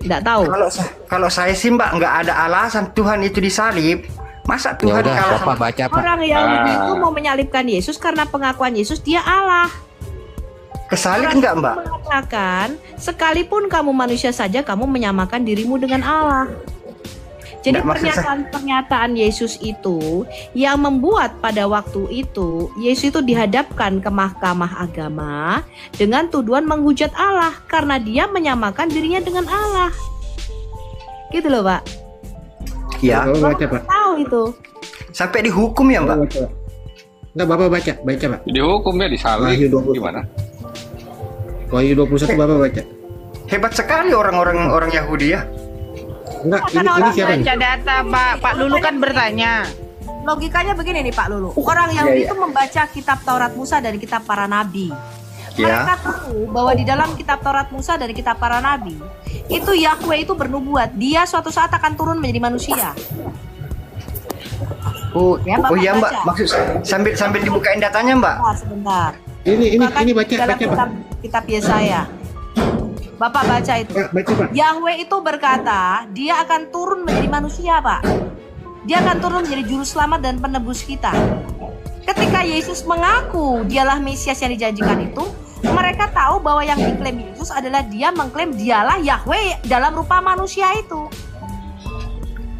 Nggak tahu. Kalau saya sih Mbak, nggak ada alasan Tuhan itu disalib. Masa Tuhan Yaudah, kalah Bapak baca Pak. Orang Yahudi itu mau menyalibkan Yesus karena pengakuan Yesus dia Allah. kesalib Orang nggak itu Mbak? mengatakan, sekalipun kamu manusia saja, kamu menyamakan dirimu dengan Allah. Jadi Nggak, maksud saya- pernyataan Yesus itu yang membuat pada waktu itu Yesus itu dihadapkan ke mahkamah agama dengan tuduhan menghujat Allah karena dia menyamakan dirinya dengan Allah. Gitu loh, Pak. Ya, Bapak baca Pak. Tahu itu. sampai dihukum ya Mbak? Bapak baca. Enggak, Bapak baca Pak. Dihukum ya, disalib. Wahyu 20. Gimana? Wahyu 21 Bapak baca. Hebat sekali orang Yahudi ya. Enggak, Kan ini orang siapa nih? Baca data, Pak Lulu kan bertanya. Logikanya begini nih Pak Lulu. Orang Yahudi iya. itu membaca kitab Taurat Musa dan kitab para nabi. Ya. Mereka tahu bahwa di dalam kitab Taurat Musa dan kitab para nabi itu Yahweh itu bernubuat, dia suatu saat akan turun menjadi manusia. Oh, Ya, Bapak iya Mbak, baca. maksud sambil dibukain datanya Mbak. Sebentar. Ini Bahkan baca dalam Pak. kitab Yesaya. Bapak baca itu. Pak, baca Pak. Yahweh itu berkata, dia akan turun menjadi manusia, Pak. Dia akan turun menjadi juru selamat dan penebus kita. Ketika Yesus mengaku dialah Mesias yang dijanjikan itu, mereka tahu bahwa yang diklaim Yesus adalah dia mengklaim dialah Yahweh dalam rupa manusia itu.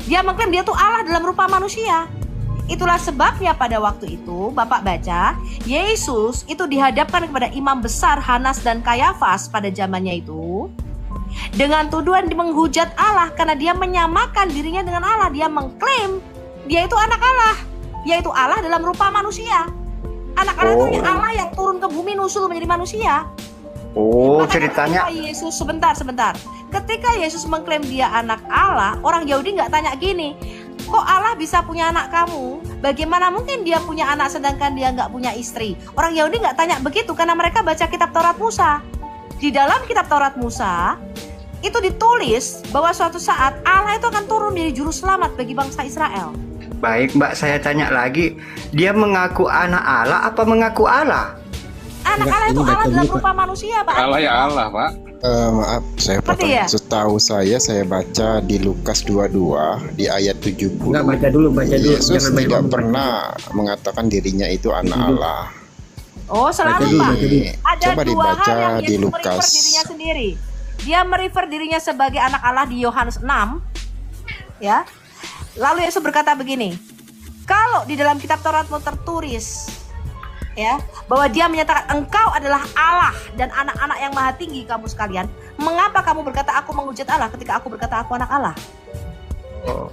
Dia mengklaim dia tuh Allah dalam rupa manusia. Itulah sebabnya pada waktu itu, Bapak baca, Yesus itu dihadapkan kepada imam besar Hanas dan Kayafas pada zamannya itu dengan tuduhan menghujat Allah karena dia menyamakan dirinya dengan Allah. Dia mengklaim dia itu anak Allah, yaitu Allah dalam rupa manusia. Anak Allah itu Allah yang turun ke bumi nusul menjadi manusia. Oh, Makanya ceritanya ketika Yesus sebentar. Ketika Yesus mengklaim dia anak Allah, orang Yahudi nggak tanya gini, kok Allah bisa punya anak kamu? Bagaimana mungkin dia punya anak sedangkan dia nggak punya istri? Orang Yahudi nggak tanya begitu karena mereka baca kitab Taurat Musa. Di dalam kitab Taurat Musa itu ditulis bahwa suatu saat Allah itu akan turun menjadi juru selamat bagi bangsa Israel. baik Mbak, saya tanya lagi, dia mengaku anak Allah apa mengaku Allah? Anak Enggak, Allah itu ini baca Allah dalam dulu, Pak. rupa manusia, Pak. Allah ya Allah, Pak. Maaf, saya Seperti potong. ya? Setahu saya baca di Lukas 22 di ayat 70. Enggak, baca dulu. Yesus Jangan baca tidak dulu. pernah mengatakan dirinya itu anak Allah. Oh, selamat dulu, Pak. baca dulu. Ada Coba dua dibaca hal yang di Yesus Lukas. merefer dirinya sendiri. Dia merefer dirinya sebagai anak Allah di Yohanes 6. Ya. Lalu Yesus berkata begini, kalau di dalam kitab Tauratmu tertulis ya, bahwa dia menyatakan engkau adalah Allah dan anak-anak yang maha tinggi kamu sekalian, mengapa kamu berkata aku menghujat Allah ketika aku berkata aku anak Allah? Oh.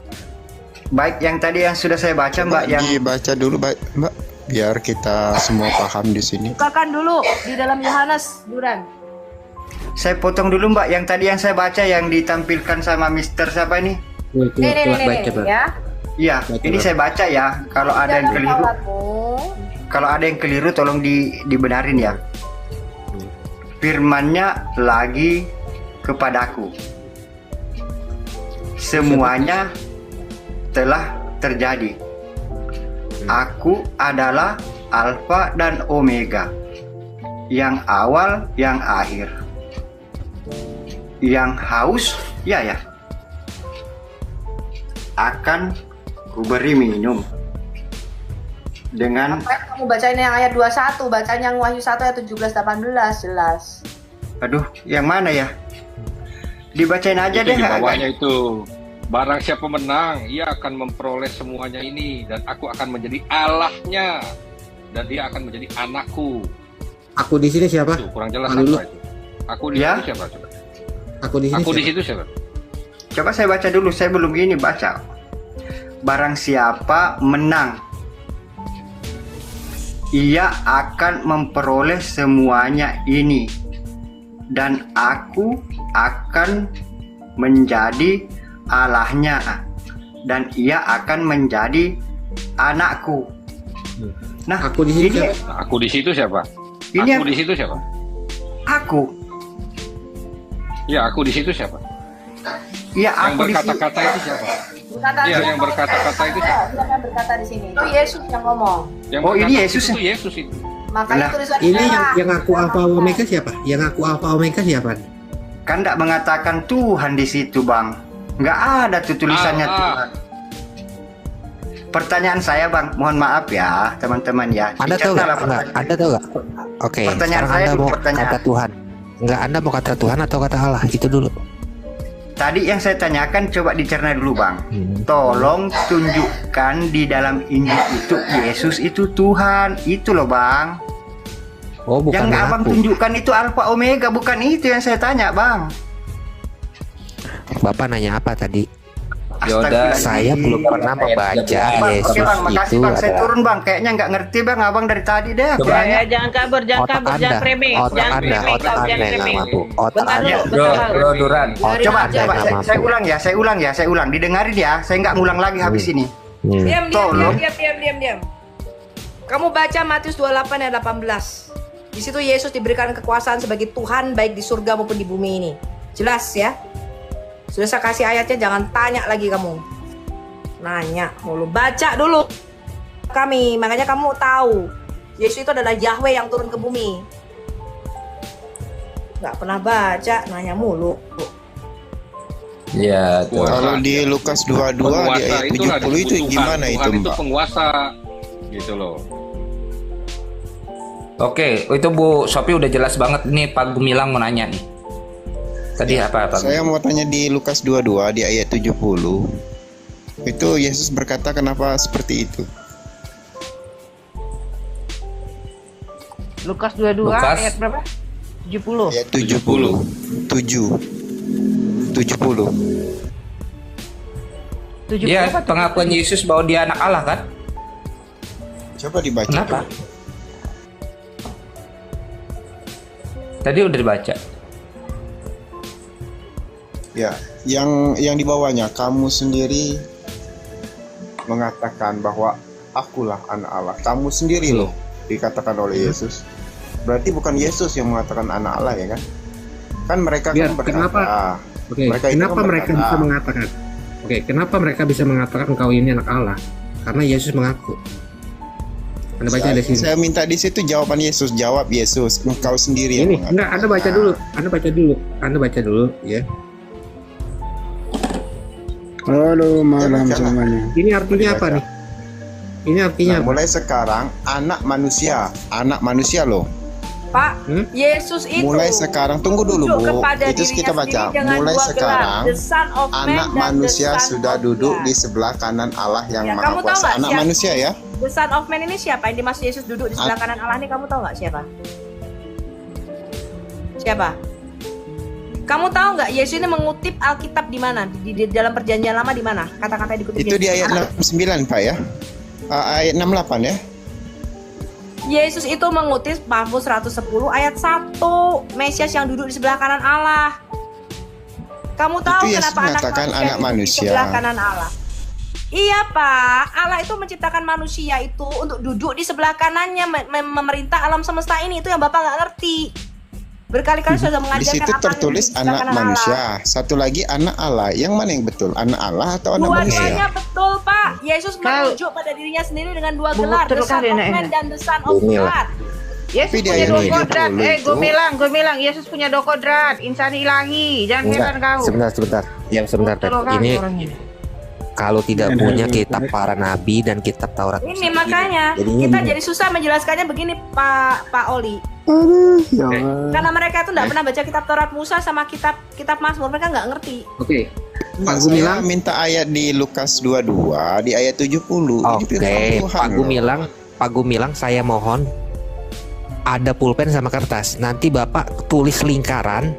Baik, yang tadi yang sudah saya baca Mbak, yang Dibaca dulu, Mbak, biar kita semua paham di sini. Bukakan dulu di dalam Yohanes, Duran. saya potong dulu Mbak, yang tadi yang saya baca yang ditampilkan sama Mister siapa ini? Baca Pak. Ya. Iya, Baca, ini Pak. saya baca ya. Kalau ada yang Dalam keliru, Tauratmu, kalau ada yang keliru tolong dibenarin ya. Firman-Nya lagi kepadaku. Semuanya telah terjadi. Aku adalah Alfa dan Omega, yang awal, yang akhir. Yang haus, ya, akan kuberi minum dengan kamu bacain yang ayat 21, bacanya yang Wahyu 1 ayat 17-18 jelas. aduh, yang mana ya? Dibacain aja Itu deh. di bawahnya itu. Barang siapa menang, ia akan memperoleh semuanya ini dan aku akan menjadi Allahnya dan dia akan menjadi anakku. Aku di sini siapa? Itu kurang jelas Dulu. apa itu? Aku di Ya. situ siapa? Coba. Aku di sini Aku di siapa? situ siapa? Coba saya baca dulu, saya belum ini baca. Barang siapa menang, ia akan memperoleh semuanya ini dan aku akan menjadi Allahnya dan ia akan menjadi anakku. Nah, Aku di sini ini siapa? Nah, aku di situ siapa? Ini Aku yang- di situ siapa? aku. Ya, aku di situ siapa? Iya, Yang aku di sini. berkata-kata itu siapa? Berkata Iya, yang berkata-kata itu siapa? siapa yang berkata di sini? Itu Yesus yang ngomong. Yang Oh, ini berkata Yesus itu ya? Yesus itu. Makanya Lah, tulisan Ini yang aku Alfa Omega siapa? Yang aku Alfa Omega siapa? Kan tidak mengatakan Tuhan di situ, Bang. Nggak ada tuh tulisannya Tuhan. Pertanyaan saya, Bang, mohon maaf ya, teman-teman ya. Anda tahu nggak? Anda tahu nggak? Oke, Pertanyaan sekarang saya Anda dulu, mau pertanyaan. kata Tuhan. Enggak, Anda mau kata Tuhan atau kata Allah? Itu dulu. Tadi yang saya tanyakan coba dicerna dulu, Bang. Tolong tunjukkan di dalam Injil itu Yesus itu Tuhan. Itu loh, Bang. Oh, bukan Yang Abang aku. tunjukkan itu Alfa Omega, bukan itu yang saya tanya, Bang. Bapak nanya apa tadi? Yaudah, Astagfirullahaladzim. Saya belum pernah membaca Bang, Yesus oke, Bang, makasih, itu Bang. Saya adalah turun, Bang. Kayaknya nggak ngerti, Bang. Abang dari tadi deh. Coba. Kayaknya. Jangan kabur, jangan otak kabur, Anda, jangan remeh, otak jangan Anda, remeh, otak jangan Anda yang remeh. nggak mampu. Otak Bentar Anda. dulu, Bro, bentar. bro Duran. Coba, Anda coba. nggak mampu. Saya ulang ya, saya ulang. Didengarin ya. Saya nggak ngulang lagi habis ini. Diam, Tolong. diam. Kamu baca Matius 28 ayat 18. Di situ Yesus diberikan kekuasaan sebagai Tuhan baik di surga maupun di bumi ini. Jelas ya? Sudah saya kasih ayatnya, jangan tanya lagi kamu. Nanya mulu, baca dulu. Kami, makanya kamu tahu Yesus itu adalah Yahweh yang turun ke bumi. Nggak pernah baca, nanya mulu. Iya, tuh. Kalau di Lukas 22 di ayat 70 itu gimana itu, Tuhan itu Mbak? penguasa gitu loh. Oke, itu Bu Sophie udah jelas banget nih. Pak Gumilang mau nanya nih. Tadi apa Pak? Saya mau tanya di Lukas 22 di ayat 70. Itu Yesus berkata kenapa seperti itu? Lukas 22 Lukas. ayat berapa? 70. Ayat 70. 70. 70 Iya, apa? pengakuan Yesus bahwa dia anak Allah kan? Coba dibaca. Kenapa? dulu. Tadi udah dibaca. Ya, yang di bawahnya kamu sendiri mengatakan bahwa akulah anak Allah. Kamu sendiri loh dikatakan oleh Yesus. Berarti bukan Yesus yang mengatakan anak Allah ya kan? Kan mereka Biar, kan berkata. kenapa? Oke, Mereka itu kenapa kan mereka berkata, bisa mengatakan? Oke, kenapa mereka bisa mengatakan engkau ini anak Allah? Karena Yesus mengaku. Anda baca di sini. Saya minta di situ jawaban Yesus. Jawab Yesus. Engkau sendiri yang Ini mengatakan. enggak, Anda baca dulu. Anda baca dulu ya. Halo malam Baca lah. semuanya. Ini artinya apa nih? Ini artinya Nah, apa? mulai sekarang anak manusia loh. Pak, Yesus itu Mulai sekarang tunggu dulu tunjuk Bu. kepada Itu dirinya kita baca. sendiri dengan Mulai dua gelar, sekarang The Son of Man anak dan manusia The Son sudah of duduk God. di sebelah kanan Allah yang Ya, Maha kamu tahu Kuasa. nggak Anak siapa? manusia ya. The Son of Man ini siapa? Yang dimaksud Yesus duduk di sebelah kanan Allah ini kamu tahu nggak siapa? Siapa? Kamu tahu nggak Yesus ini mengutip Alkitab di mana? Di dalam Perjanjian Lama di mana? Kata-kata yang dikutip Itu Yesus. di ayat 69 Pak ya. Ayat 68 ya. Yesus itu mengutip Mazmur 110 ayat 1. Mesias yang duduk di sebelah kanan Allah. Kamu tahu Itu Yesus kenapa mengatakan anak duduk manusia. di sebelah kanan Allah? Iya Pak, Allah itu menciptakan manusia itu untuk duduk di sebelah kanannya memerintah alam semesta ini. Itu yang Bapak nggak ngerti. Berkali-kali sudah Di mengajarkan situ apa yang tertulis di sebelah anak kanan manusia. Allah. Satu lagi anak Allah. Yang mana yang betul? Anak Allah atau anak manusia? Dua-duanya betul Pak. Yesus merujuk pada dirinya sendiri dengan dua gelar, The Son of Man dan The Son of Inilah. God. Yesus Tapi di punya ayat dua 70 kodrat. itu- Gue bilang Yesus punya dua kodrat. Insani ilahi. Jangan heran kau. Sebentar. Ya, sebentar. Tolong kau Ini orangnya. kalau tidak punya kitab para nabi dan kitab Taurat. Ini makanya Jadinya kita gini. jadi susah menjelaskannya begini Pak Oli. Ya Allah. Karena mereka itu nggak pernah baca kitab Taurat Musa sama kitab Mazmur, mereka nggak ngerti. Oke. Enggak, Pak saya Gumilang. minta ayat di Lukas 22 di ayat 70. Ini Oke, firman Tuhan loh. Pak Gumilang, saya mohon ada pulpen sama kertas. Nanti Bapak tulis lingkaran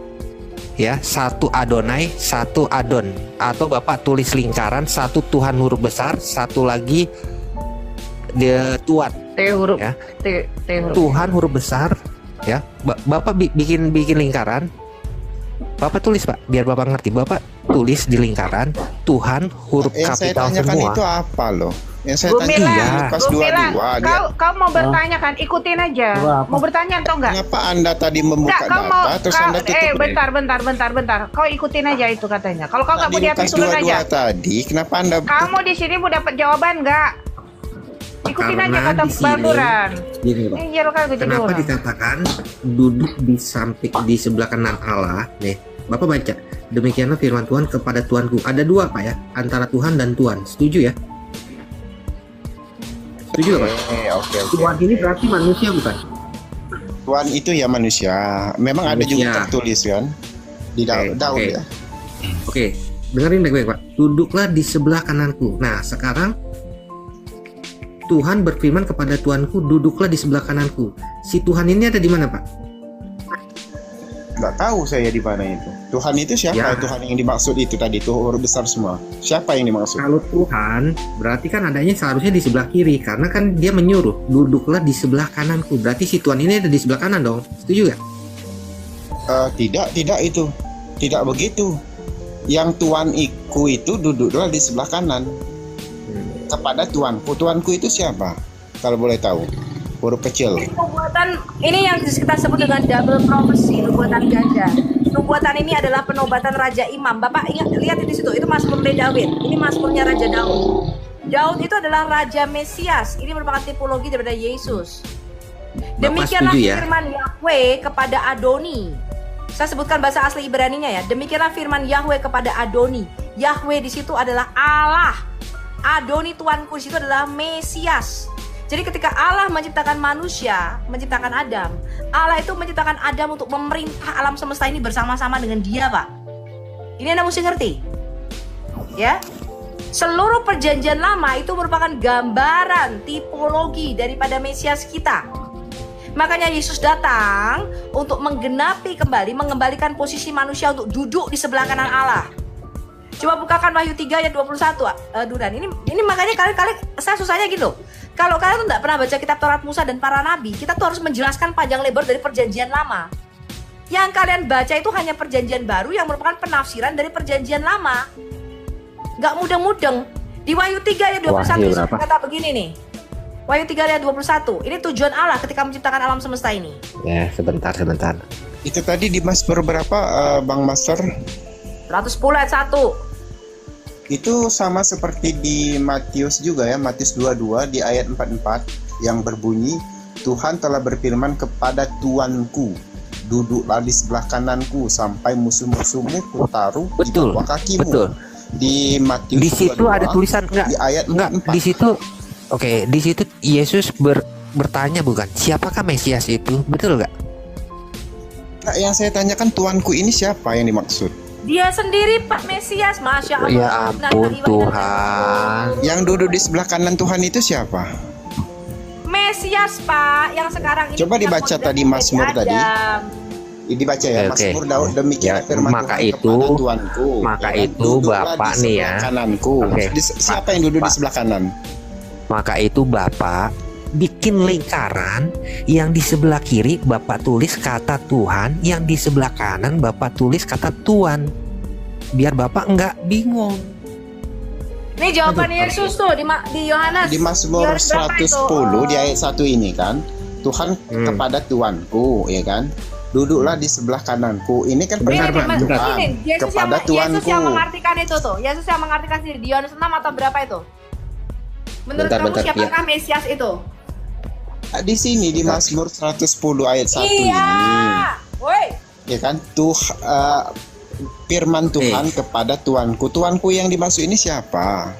ya, satu Adonai, satu Adon, atau Bapak tulis lingkaran satu Tuhan huruf besar, satu lagi dia Tuhan T huruf. Ya. T huruf. Tuhan huruf besar ya. Bapak bikin lingkaran. Bapak tulis Pak, biar Bapak ngerti. Bapak tulis di lingkaran Tuhan huruf Yang saya kapital tanyakan semua. itu apa loh? Yang saya Gumilang, tanya Iya. Lukas Gumilang, 22 dia. kau mau bertanya kan? Ikutin aja. Mau bertanya atau enggak? Kenapa Anda tadi membuka Enggak, kau mau data terus Anda tutup? bentar. Kau ikutin aja itu katanya. Kalau kau enggak mau Di diatur Lukas turun 22 aja. tadi, kenapa Anda Kamu di sini mau dapat jawaban enggak? Ikutin Karena aja kata di sini- Balduran. Gini Pak. Ini jarum kan jadi Kenapa orang. dikatakan duduk di samping di sebelah kanan Allah nih? Bapak baca, demikianlah firman Tuhan kepada Tuanku. Ada dua Pak ya, antara Tuhan dan Tuan. Setuju ya? Setuju Pak? Oke. Tuhan ini berarti manusia bukan? Tuhan itu ya manusia. Memang ada juga Manusia. tertulis kan di Daud Oke. ya. Oke, dengerin baik-baik Pak. Duduklah di sebelah kananku. Nah, sekarang Tuhan berfirman kepada Tuanku, duduklah di sebelah kananku. Si Tuhan ini ada di mana Pak? Nggak tahu saya di mana itu. Tuhan itu siapa? Ya. Tuhan yang dimaksud itu tadi tuh huruf besar semua. Siapa yang dimaksud? Kalau Tuhan, berarti kan adanya seharusnya di sebelah kiri. Karena kan dia menyuruh, duduklah di sebelah kananku. Berarti si Tuhan ini ada di sebelah kanan dong. Setuju gak? Tidak itu. Tidak begitu. Yang Tuaniku itu duduklah di sebelah kanan. Kepada Tuanku. Tuanku itu siapa? Kalau boleh tahu. Huruf kecil. Nubuatan ini yang kita sebut dengan double prophecy, nubuatan ganda. Nubuatan ini adalah penobatan Raja Imam. Bapak ingat, lihat di situ, itu Mazmur Daud. Ini Mazmurnya Raja Daud. Daud itu adalah Raja Mesias. Ini merupakan tipologi daripada Yesus. Demikianlah setuju ya? firman Yahweh kepada Adoni. Saya sebutkan bahasa asli Ibraninya ya. Demikianlah firman Yahweh kepada Adoni. Yahweh di situ adalah Allah. Adoni Tuanku di situ adalah Mesias. Jadi ketika Allah menciptakan manusia, menciptakan Adam, Allah itu menciptakan Adam untuk memerintah alam semesta ini bersama-sama dengan dia, Pak. Ini Anda mesti ngerti. Ya. Seluruh perjanjian lama itu merupakan gambaran, tipologi daripada Mesias kita. Makanya Yesus datang untuk menggenapi kembali, mengembalikan posisi manusia untuk duduk di sebelah kanan Allah. Coba bukakan Wahyu 3 ayat 21, Duran. Ini makanya kalian saya susahnya gitu. Kalau kalian tuh nggak pernah baca kitab Taurat Musa dan para nabi, kita tuh harus menjelaskan panjang lebar dari perjanjian lama. Yang kalian baca itu hanya perjanjian baru yang merupakan penafsiran dari perjanjian lama. Nggak mudeng-mudeng. Di Wahyu 3 ayat 21 Yesus berkata begini nih. Wahyu 3 ayat 21. Ini tujuan Allah ketika menciptakan alam semesta ini. Ya, sebentar. Itu tadi di Mazmur berapa, Bang Master? 110 ayat 1. Itu sama seperti di Matius juga ya, Matius 22 di ayat 44 yang berbunyi, Tuhan telah berfirman kepada Tuanku, duduklah di sebelah kananku sampai musuh-musuhmu kutaruh di bawah kakimu. Betul. Di Matius Di situ 22, ada tulisan enggak? di ayat 44. Di situ. Oke, di situ Yesus bertanya bukan, siapakah Mesias itu? Betul nggak? Nah, yang saya tanyakan Tuanku ini siapa yang dimaksud? Dia sendiri Pak Mesias, Masya Allah. Ya ampun Tuhan. Yang duduk di sebelah kanan Tuhan itu siapa? Mesias Pak, yang sekarang ini Coba dibaca tadi Mazmur tadi. Dibaca ya, Oke. Mazmur Daud, demikian Ya, firman maka Tuhan itu- kepada Tuanku. maka Ya kan? itu Duduklah Bapak di nih sebelah ya. kananku. Oke. Siapa yang duduk di sebelah kanan? Maka itu Bapak bikin lingkaran, yang di sebelah kiri Bapak tulis kata Tuhan, yang di sebelah kanan Bapak tulis kata Tuan. Biar Bapak nggak bingung. Ini jawaban Yesus tuh di Yohanes. Di Mazmur Yohanes berapa itu? 110 di ayat 1 ini kan, Tuhan kepada Tuanku, ya kan? Duduklah di sebelah kananku. Ini kan Ini perkataan Tuhan ini Yesus kepada Yesus yang Tuanku. mengartikan itu tuh. Yesus yang mengartikan sendiri di Yohanes 6 atau berapa itu? Menurut kamu Bentar, siapakah Mesias itu? Di sini di Mazmur 110 ayat 1 Iya. ini. Woi. Ya kan? Firman Tuhan kepada Tuanku. Tuanku yang dimaksud ini siapa?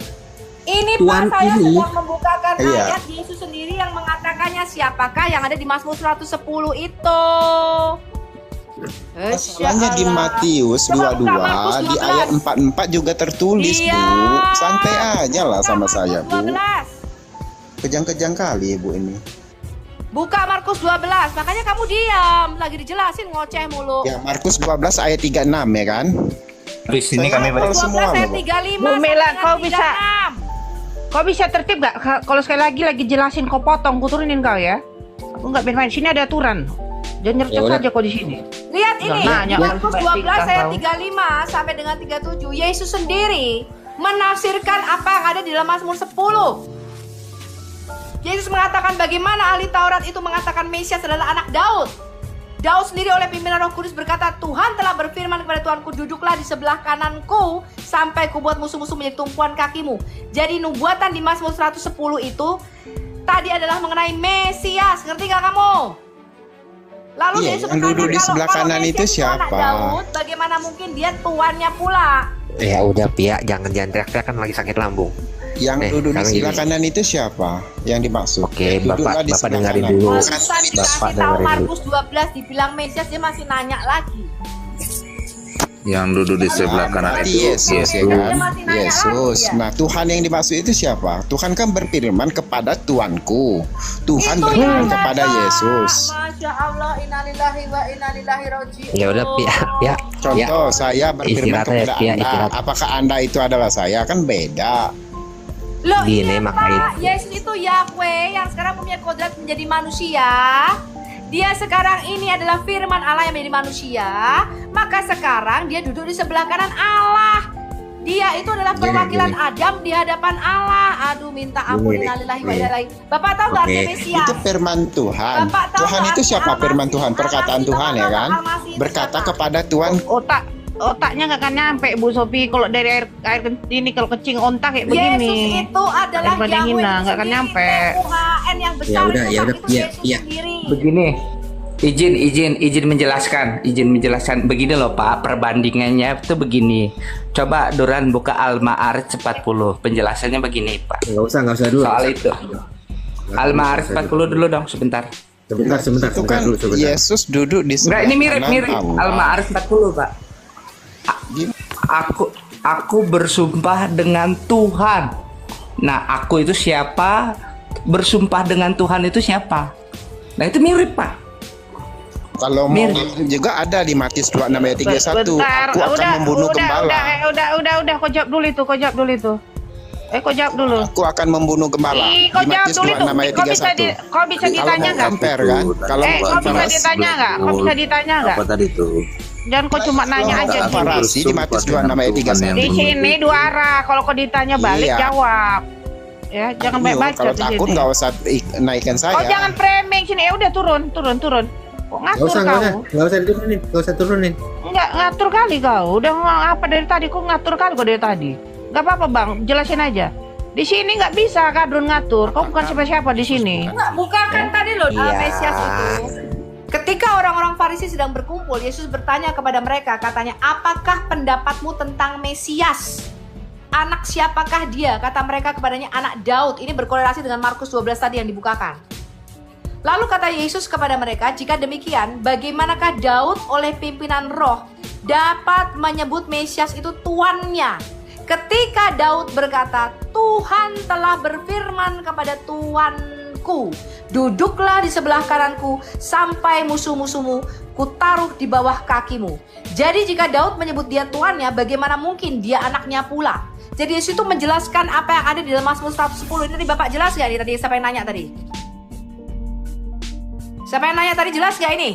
Ini Tuhan Pak, saya ini- sedang membukakan Iya. ayat Yesus sendiri yang mengatakannya siapakah yang ada di Mazmur 110 itu. Masalahnya di Allah. Matius Coba buka 22 Markus di 12. ayat 44 juga tertulis, Iya. Bu. Santai aja lah sama Buka saya, Markus Bu. 12. Kejang-kejang kali, Bu, ini. Buka Markus 12. Makanya kamu diam, lagi dijelasin ngoceh mulu. Ya, Markus 12 ayat 36 ya kan? Di sini kami Saya- Markus 12 semua, ayat Bu. 35. Bu Mela, sampai kau dengan bisa- 36. Kau bisa tertib gak? Kalau sekali lagi jelasin kau potong, ku turunin kau ya. Aku nggak main-main. Sini ada aturan. Jangan nyerocos udah. aja kau di sini. Lihat ini, Jangan nanya, Markus kalau 12 supaya ayat tahu. 35 sampai dengan 37. Yesus sendiri menafsirkan apa yang ada di dalam Mazmur 10. Yesus mengatakan bagaimana ahli Taurat itu mengatakan Mesias adalah anak Daud. Daud sendiri oleh pimpinan Roh Kudus berkata, Tuhan telah berfirman kepada Tuanku, duduklah di sebelah kananku sampai kubuat musuh-musuh menjadi tumpuan kakimu. Jadi nubuatan di Mazmur 110 itu tadi adalah mengenai Mesias. Ngerti gak kamu? Lalu Iya, Yesus yang duduk di bertanya, sebelah kalau kanan itu Mesias anak siapa? Daud, bagaimana mungkin dia tuannya pula? Ya udah Pia, jangan teriak-teriak, kan lagi sakit lambung. Yang duduk di sekarang sebelah gini. kanan itu siapa yang dimaksud? Oke, Duduklah di Bapak sebelah dengerin kanan. dulu. Barusan dikasih Bapak tahu dengerin Markus 12 dibilang Mesias, dia masih nanya lagi. Yang duduk di sebelah kanan Berarti itu Yesus, ya Dia kan? masih nanya Yesus. lagi, ya? Nah, Tuhan yang dimaksud itu siapa? Tuhan kan berfirman kepada Tuanku. Tuhan Itu berfirman yang kepada kata, Yesus. Masya Allah, innalillahi wa innalillahi roji'un. Ya udah Pia. Contoh, saya berfirman Istirahat ya, kepada Pia, Anda. istirahat. Apakah Anda itu adalah saya? Kan beda. Loh Gini, iya makanya- Pak, Yesus itu Yahweh yang sekarang punya kodrat menjadi manusia. Dia sekarang ini adalah firman Allah yang menjadi manusia. Maka sekarang dia duduk di sebelah kanan Allah. Dia itu adalah perwakilan Adam di hadapan Allah. Aduh, minta ampun, innalillahi wa inna ilaihi. Bapak tahu nggak artinya Mesias? Itu firman Tuhan. Bapak tahu Tuhan nggak itu artinya siapa? Al-Masih? Firman Tuhan, perkataan Al-Masih, Tuhan Bapak ya tahu kan? Al-Masih itu Berkata siapa? kepada Tuhan. Otaknya nggak akan nyampe Bu Sofi kalau dari air ini kalau kecing ontak kayak begini. Yesus itu adalah Daripada Yahweh hina, itu nggak akan sendiri. nyampe. Tuhan yang besar Ya udah, itu, ya Pak, udah, itu Pia, Yesus Pia. sendiri. Begini, izin menjelaskan. Begini loh Pak, perbandingannya itu begini. Coba Duran buka Al-Ma'arij 40. Penjelasannya begini Pak. Nggak usah dulu. Soal itu. Al-Ma'arij 40 dulu dong sebentar. Sebentar Itu kan Yesus duduk di Enggak, sebelah ini mirip kanan Allah. Al-Ma'arij 40 Pak. Aku bersumpah dengan Tuhan. Nah, aku itu siapa? Bersumpah dengan Tuhan itu siapa? Nah, itu mirip Pak. Kalau mau juga ada di Matius 26 ayat 31. Bentar, Aku akan membunuh gembala. Udah, kau jawab dulu itu. Kau jawab dulu. Aku akan membunuh gembala. Ih, kau Di jawab Matius dulu itu. 26 ayat Kau bisa 31. kau bisa ditanya nggak? Compare kan? Kalau Kau bisa comparas, ditanya nggak? Kau bisa ditanya nggak? Apa tadi tuh? Jangan kau cuma nanya aja. komparasi di Matius 26 ayat 31. Di sini dua arah. Kalau kau ditanya balik Iya. jawab. Ya, jangan banyak baca Kalau di takut sini. nggak usah naikkan saya. Kau jangan framing sini. Ya udah turun. Kok ngatur kau? Nggak usah turunin. Enggak ngatur kali kau. Udah ngomong apa dari tadi? Kok ngatur kali kau dari tadi? Gak apa-apa Bang, jelasin aja. Di sini nggak bisa Kadrun ngatur. Kau bukan siapa-siapa di sini. Enggak, bukan kan tadi loh Iya. Mesias itu. Ketika orang-orang Farisi sedang berkumpul, Yesus bertanya kepada mereka, katanya, apakah pendapatmu tentang Mesias? Anak siapakah dia? Kata mereka kepadanya, anak Daud. Ini berkorelasi dengan Markus 12 tadi yang dibukakan. Lalu kata Yesus kepada mereka, jika demikian, bagaimanakah Daud oleh pimpinan roh dapat menyebut Mesias itu tuannya? Ketika Daud berkata, Tuhan telah berfirman kepada Tuanku, duduklah di sebelah kananku sampai musuh-musuhmu kutaruh di bawah kakimu. Jadi jika Daud menyebut dia tuannya, bagaimana mungkin dia anaknya pula? Jadi Yesus itu menjelaskan apa yang ada di dalam Mazmur 110. Ini tadi Bapak jelas gak nih tadi? Siapa yang nanya tadi? Siapa yang nanya tadi, jelas gak ini?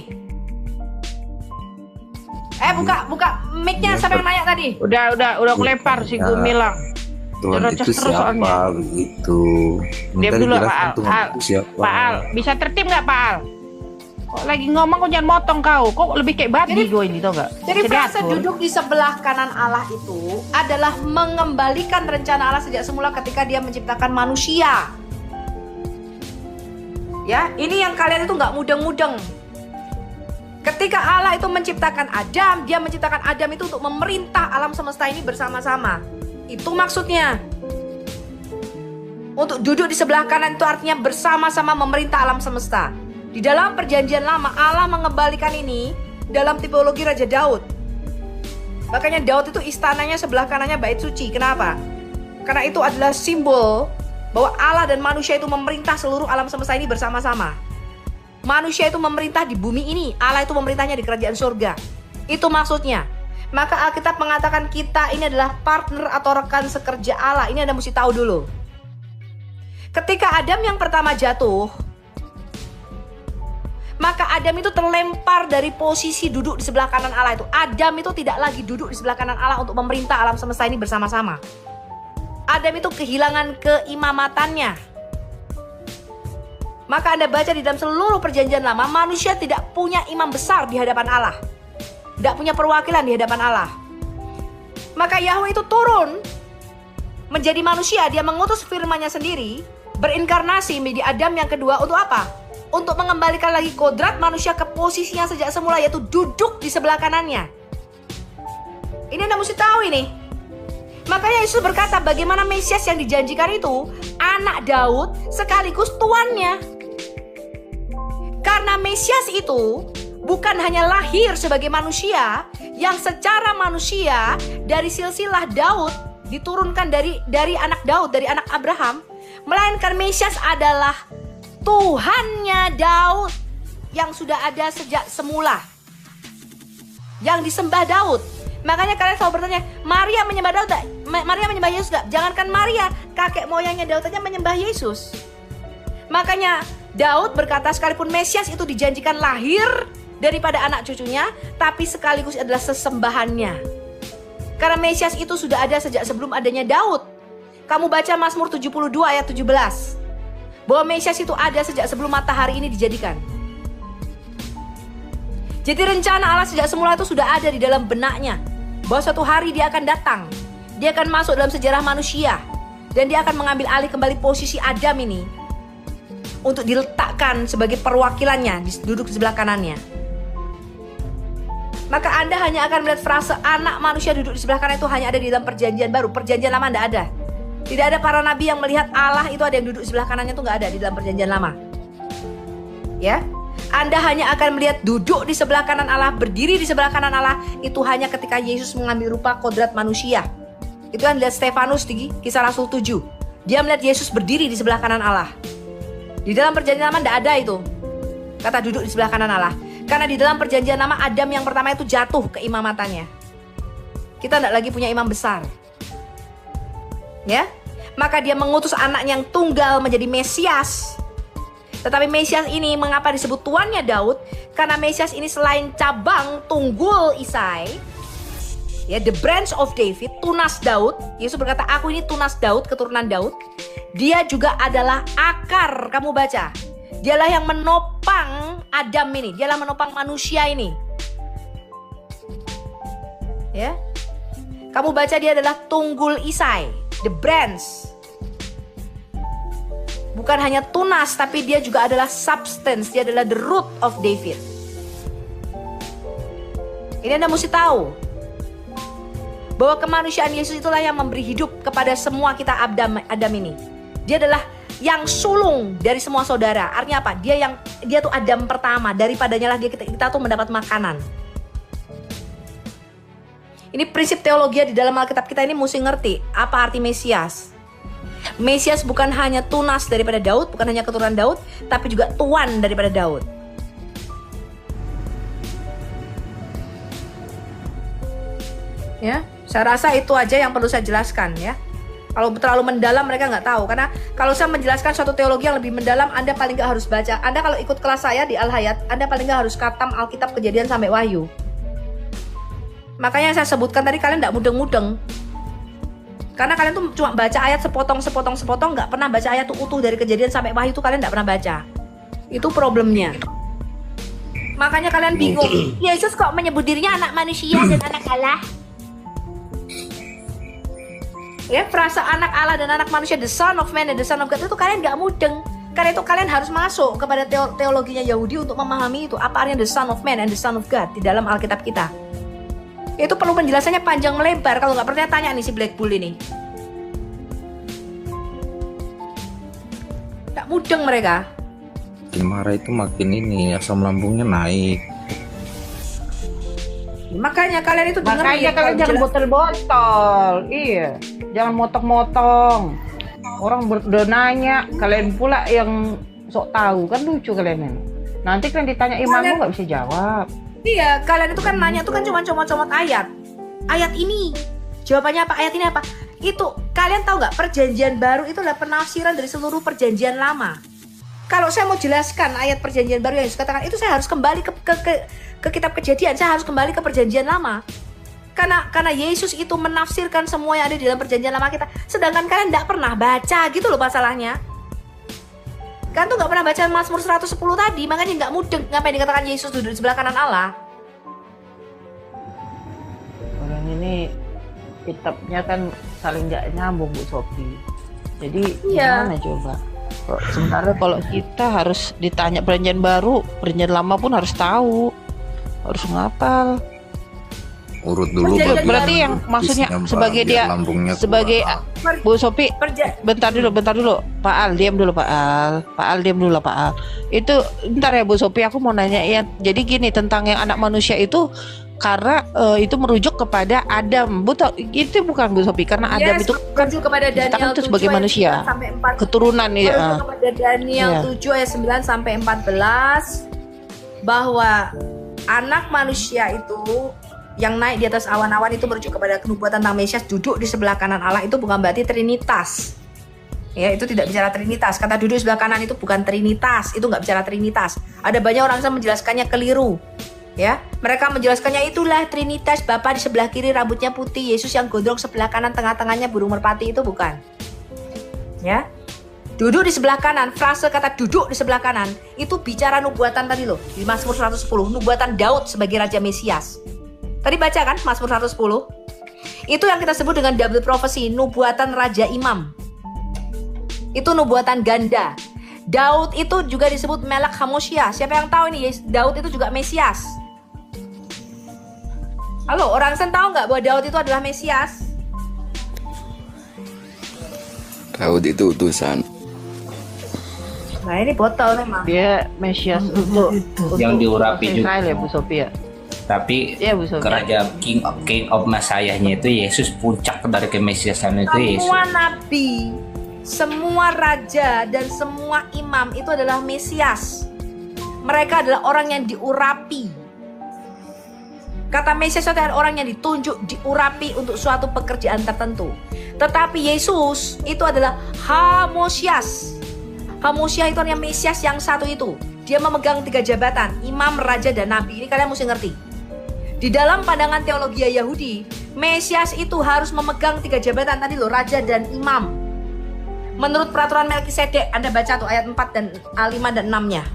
Buka mic-nya, siapa yang nanya tadi? Udah aku lempar si Gumilang. Tuhan Terus itu terus soalnya. siapa begitu? Diam Minta dulu Pak dijelaskan Al. Tuhan itu siapa? Pak Al, bisa tertib nggak Pak Al? Kok lagi ngomong kau jangan motong kau. Kok lebih kayak babi gue ini tau gak? Jadi frase duduk di sebelah kanan Allah itu adalah mengembalikan rencana Allah sejak semula ketika dia menciptakan manusia. Ya, ini yang kalian itu nggak mudeng-mudeng. Ketika Allah itu menciptakan Adam, dia menciptakan Adam itu untuk memerintah alam semesta ini bersama-sama. Itu maksudnya. Untuk duduk di sebelah kanan itu artinya bersama-sama memerintah alam semesta. Di dalam perjanjian lama, Allah mengembalikan ini dalam tipologi Raja Daud. Makanya Daud itu istananya sebelah kanannya bait suci. Kenapa? Karena itu adalah simbol bahwa Allah dan manusia itu memerintah seluruh alam semesta ini bersama-sama. Manusia itu memerintah di bumi ini, Allah itu memerintahnya di kerajaan surga. Itu maksudnya. Maka Alkitab mengatakan kita ini adalah partner atau rekan sekerja Allah. Ini Anda mesti tahu dulu. Ketika Adam yang pertama jatuh, maka Adam itu terlempar dari posisi duduk di sebelah kanan Allah itu. Adam itu tidak lagi duduk di sebelah kanan Allah untuk memerintah alam semesta ini bersama-sama. Adam itu kehilangan keimamatannya. Maka Anda baca di dalam seluruh perjanjian lama, manusia tidak punya imam besar di hadapan Allah. Tidak punya perwakilan di hadapan Allah. Maka Yahweh itu turun menjadi manusia. Dia mengutus firman-Nya sendiri, berinkarnasi menjadi Adam yang kedua untuk apa? untuk mengembalikan lagi kodrat manusia ke posisinya sejak semula, yaitu duduk di sebelah kanannya. Ini Anda mesti tahu ini. Makanya Yesus berkata bagaimana Mesias yang dijanjikan itu anak Daud sekaligus tuannya. Karena Mesias itu bukan hanya lahir sebagai manusia yang secara manusia dari silsilah Daud diturunkan dari anak Daud, dari anak Abraham, melainkan Mesias adalah Tuhannya Daud yang sudah ada sejak semula, yang disembah Daud. Makanya kalian selalu bertanya, Maria menyembah Daud gak? Maria menyembah Yesus gak? Jangankan Maria, kakek moyangnya Daud aja menyembah Yesus. Makanya Daud berkata sekalipun Mesias itu dijanjikan lahir daripada anak cucunya, tapi sekaligus adalah sesembahannya. Karena Mesias itu sudah ada sejak sebelum adanya Daud. Kamu baca Mazmur 72 ayat 17. Bahwa Mesias itu ada sejak sebelum matahari ini dijadikan. Jadi rencana Allah sejak semula itu sudah ada di dalam benaknya. Bahwa suatu hari dia akan datang. Dia akan masuk dalam sejarah manusia. Dan dia akan mengambil alih kembali posisi Adam ini. Untuk diletakkan sebagai perwakilannya, duduk di sebelah kanannya. Maka Anda hanya akan melihat frase anak manusia duduk di sebelah kanan itu hanya ada di dalam perjanjian baru. Perjanjian lama tidak ada. Tidak ada para nabi yang melihat Allah itu ada yang duduk di sebelah kanannya, itu nggak ada di dalam perjanjian lama. Ya, Anda hanya akan melihat duduk di sebelah kanan Allah, berdiri di sebelah kanan Allah, itu hanya ketika Yesus mengambil rupa kodrat manusia. Itu yang dilihat Stefanus di Kisah Rasul 7. Dia melihat Yesus berdiri di sebelah kanan Allah. Di dalam perjanjian lama tidak ada itu kata duduk di sebelah kanan Allah. Karena di dalam perjanjian lama Adam yang pertama itu jatuh keimamatannya. Kita tidak lagi punya imam besar. Ya, maka dia mengutus anak yang tunggal menjadi Mesias. Tetapi Mesias ini mengapa disebut tuannya Daud? Karena Mesias ini selain cabang tunggul Isai, ya, the branch of David, tunas Daud. Yesus berkata, aku ini tunas Daud, keturunan Daud. Dia juga adalah akar, kamu baca. Dialah yang menopang Adam ini, dialah menopang manusia ini. Ya, kamu baca dia adalah tunggul Isai, the branch. Bukan hanya tunas, tapi dia juga adalah substance. Dia adalah the root of David. Ini Anda mesti tahu bahwa kemanusiaan Yesus itulah yang memberi hidup kepada semua kita Adam ini. Dia adalah yang sulung dari semua saudara. Artinya apa? Dia tuh Adam pertama. Daripadanya lah kita tuh mendapat makanan. Ini prinsip teologi di dalam Alkitab kita ini mesti ngerti apa arti Mesias. Mesias bukan hanya tunas daripada Daud, bukan hanya keturunan Daud, tapi juga tuan daripada Daud. Ya, saya rasa itu aja yang perlu saya jelaskan ya. Kalau terlalu mendalam mereka nggak tahu. Karena kalau saya menjelaskan suatu teologi yang lebih mendalam, Anda paling nggak harus baca. Anda kalau ikut kelas saya di Al-Hayat, Anda paling nggak harus khatam Alkitab Kejadian sampai Wahyu. Makanya saya sebutkan tadi kalian nggak mudeng-mudeng. Karena kalian tuh cuma baca ayat sepotong, nggak pernah baca ayat tuh utuh dari Kejadian sampai Wahyu tuh kalian nggak pernah baca. Itu problemnya. Makanya kalian bingung. Yesus kok menyebut dirinya anak manusia dan anak Allah? Ya, frasa anak Allah dan anak manusia, the son of man and the son of God, itu kalian gak mudeng. Karena itu kalian harus masuk kepada teologinya Yahudi untuk memahami itu. Apa artinya the son of man and the son of God di dalam Alkitab kita. Itu perlu penjelasannya panjang melebar. Kalau gak percaya tanya nih si Black Bull ini. Gak mudeng mereka. Makin marah itu makin ini, asam lambungnya naik. Makanya kalian itu dengar. Makanya kalian jangan botol-botol. Iya, jangan motong-motong. Orang udah nanya, kalian pula yang sok tahu, kan lucu kalian ini. Nanti kalian ditanya imammu nggak bisa jawab. Iya, kalian itu kan nanya tuh kan cuma comot-comot ayat. Ayat ini jawabannya apa? Ayat ini apa? Itu kalian tahu nggak? Perjanjian baru itu adalah penafsiran dari seluruh perjanjian lama. Kalau saya mau jelaskan ayat perjanjian baru yang Yesus katakan itu, saya harus kembali ke kitab Kejadian. Saya harus kembali ke perjanjian lama. Karena Yesus itu menafsirkan semua yang ada di dalam perjanjian lama kita. Sedangkan kalian tidak pernah baca gitu loh masalahnya. Kan tuh nggak pernah baca Mazmur 110 tadi, makanya nggak mudeng ngapain dikatakan Yesus duduk di sebelah kanan Allah. Orang ini kitabnya kan saling nggak nyambung Bu Sophie. Jadi gimana coba? Sebenarnya kalau kita harus ditanya perjanjian baru, perjanjian lama pun harus tahu, harus ngapal. Urut dulu Perjanjian Berarti bagian yang maksudnya isinya, Bang, sebagai biar dia lambungnya sebagai keluar. Bu Sopi, Perja- bentar dulu, Pak Al, diam dulu Pak Al diam dulu Pak Al. Itu bentar ya Bu Sopi, aku mau nanya ya. Jadi gini tentang yang anak manusia itu karena itu merujuk kepada Adam, betul? Itu bukan Bu Sopi, karena Adam Yes, itu kan merujuk kepada diciptakan Daniel itu 7 sebagai ayat manusia, 9 sampai 4. keturunan ya. Merujuk kepada Daniel Iya. 7 ayat 9 sampai 14 bahwa anak manusia itu yang naik di atas awan-awan itu merujuk kepada kenubuatan tentang Mesias duduk di sebelah kanan Allah, itu bukan berarti Trinitas. Ya, itu tidak bicara Trinitas. Kata duduk di sebelah kanan itu bukan Trinitas, itu nggak bicara Trinitas. Ada banyak orang yang menjelaskannya keliru. Ya, mereka menjelaskannya itulah Trinitas, Bapa di sebelah kiri rambutnya putih, Yesus yang gondrong sebelah kanan, tengah-tengahnya burung merpati, itu bukan. Ya. Duduk di sebelah kanan, frase kata duduk di sebelah kanan itu bicara nubuatan tadi loh, di Mazmur 110, nubuatan Daud sebagai raja Mesias. Tadi baca kan Mazmur 110? Itu yang kita sebut dengan double prophecy, nubuatan raja imam. Itu nubuatan ganda. Daud itu juga disebut Melek Hamosia. Siapa yang tahu ini? Daud itu juga Mesias. Halo, orang sen tahu nggak bahwa Daud itu adalah Mesias? Daud itu utusan. Nah ini botol memang. Dia Mesias untuk Yang diurapi juga. Israel ya Bu Sophia. Tapi Iya Bu Sophia. kerajaan King of Messiah-nya itu Yesus, puncak dari kemesiasan itu Yesus. Semua nabi, semua raja dan semua imam itu adalah Mesias. Mereka adalah orang yang diurapi. Kata Mesias itu adalah orang yang ditunjuk, diurapi untuk suatu pekerjaan tertentu. Tetapi Yesus itu adalah Hamosias. Hamosias itu artinya Mesias yang satu itu. Dia memegang 3 jabatan, imam, raja, dan nabi. Ini kalian mesti ngerti. Di dalam pandangan teologi Yahudi, Mesias itu harus memegang 3 jabatan tadi loh, raja dan imam. Menurut peraturan Melkisedek, Anda baca tuh ayat 4 dan 5 dan 6-nya.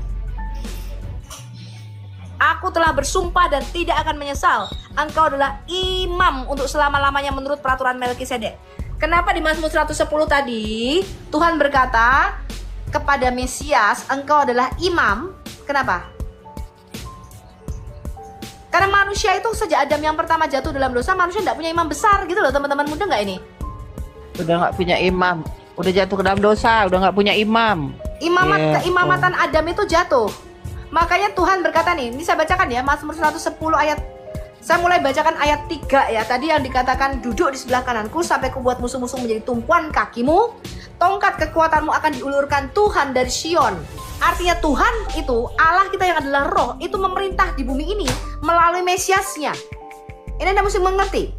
Aku telah bersumpah dan tidak akan menyesal. Engkau adalah imam untuk selama-lamanya menurut peraturan Melkisedek. Kenapa di Mazmur 110 tadi Tuhan berkata kepada Mesias, engkau adalah imam? Kenapa? Karena manusia itu sejak Adam yang pertama jatuh dalam dosa, manusia tidak punya imam besar gitu loh, teman-teman muda nggak ini? Udah nggak punya imam, udah jatuh ke dalam dosa, udah nggak punya imam. Keimamatan Adam itu jatuh. Makanya Tuhan berkata nih, ini saya bacakan ya, Mazmur 110 ayat, saya mulai bacakan ayat 3 ya. Tadi yang dikatakan duduk di sebelah kananku sampai kubuat musuh-musuh menjadi tumpuan kakimu. Tongkat kekuatanmu akan diulurkan Tuhan dari Sion. Artinya Tuhan itu, Allah kita yang adalah roh, itu memerintah di bumi ini melalui Mesiasnya. Ini Anda mesti mengerti.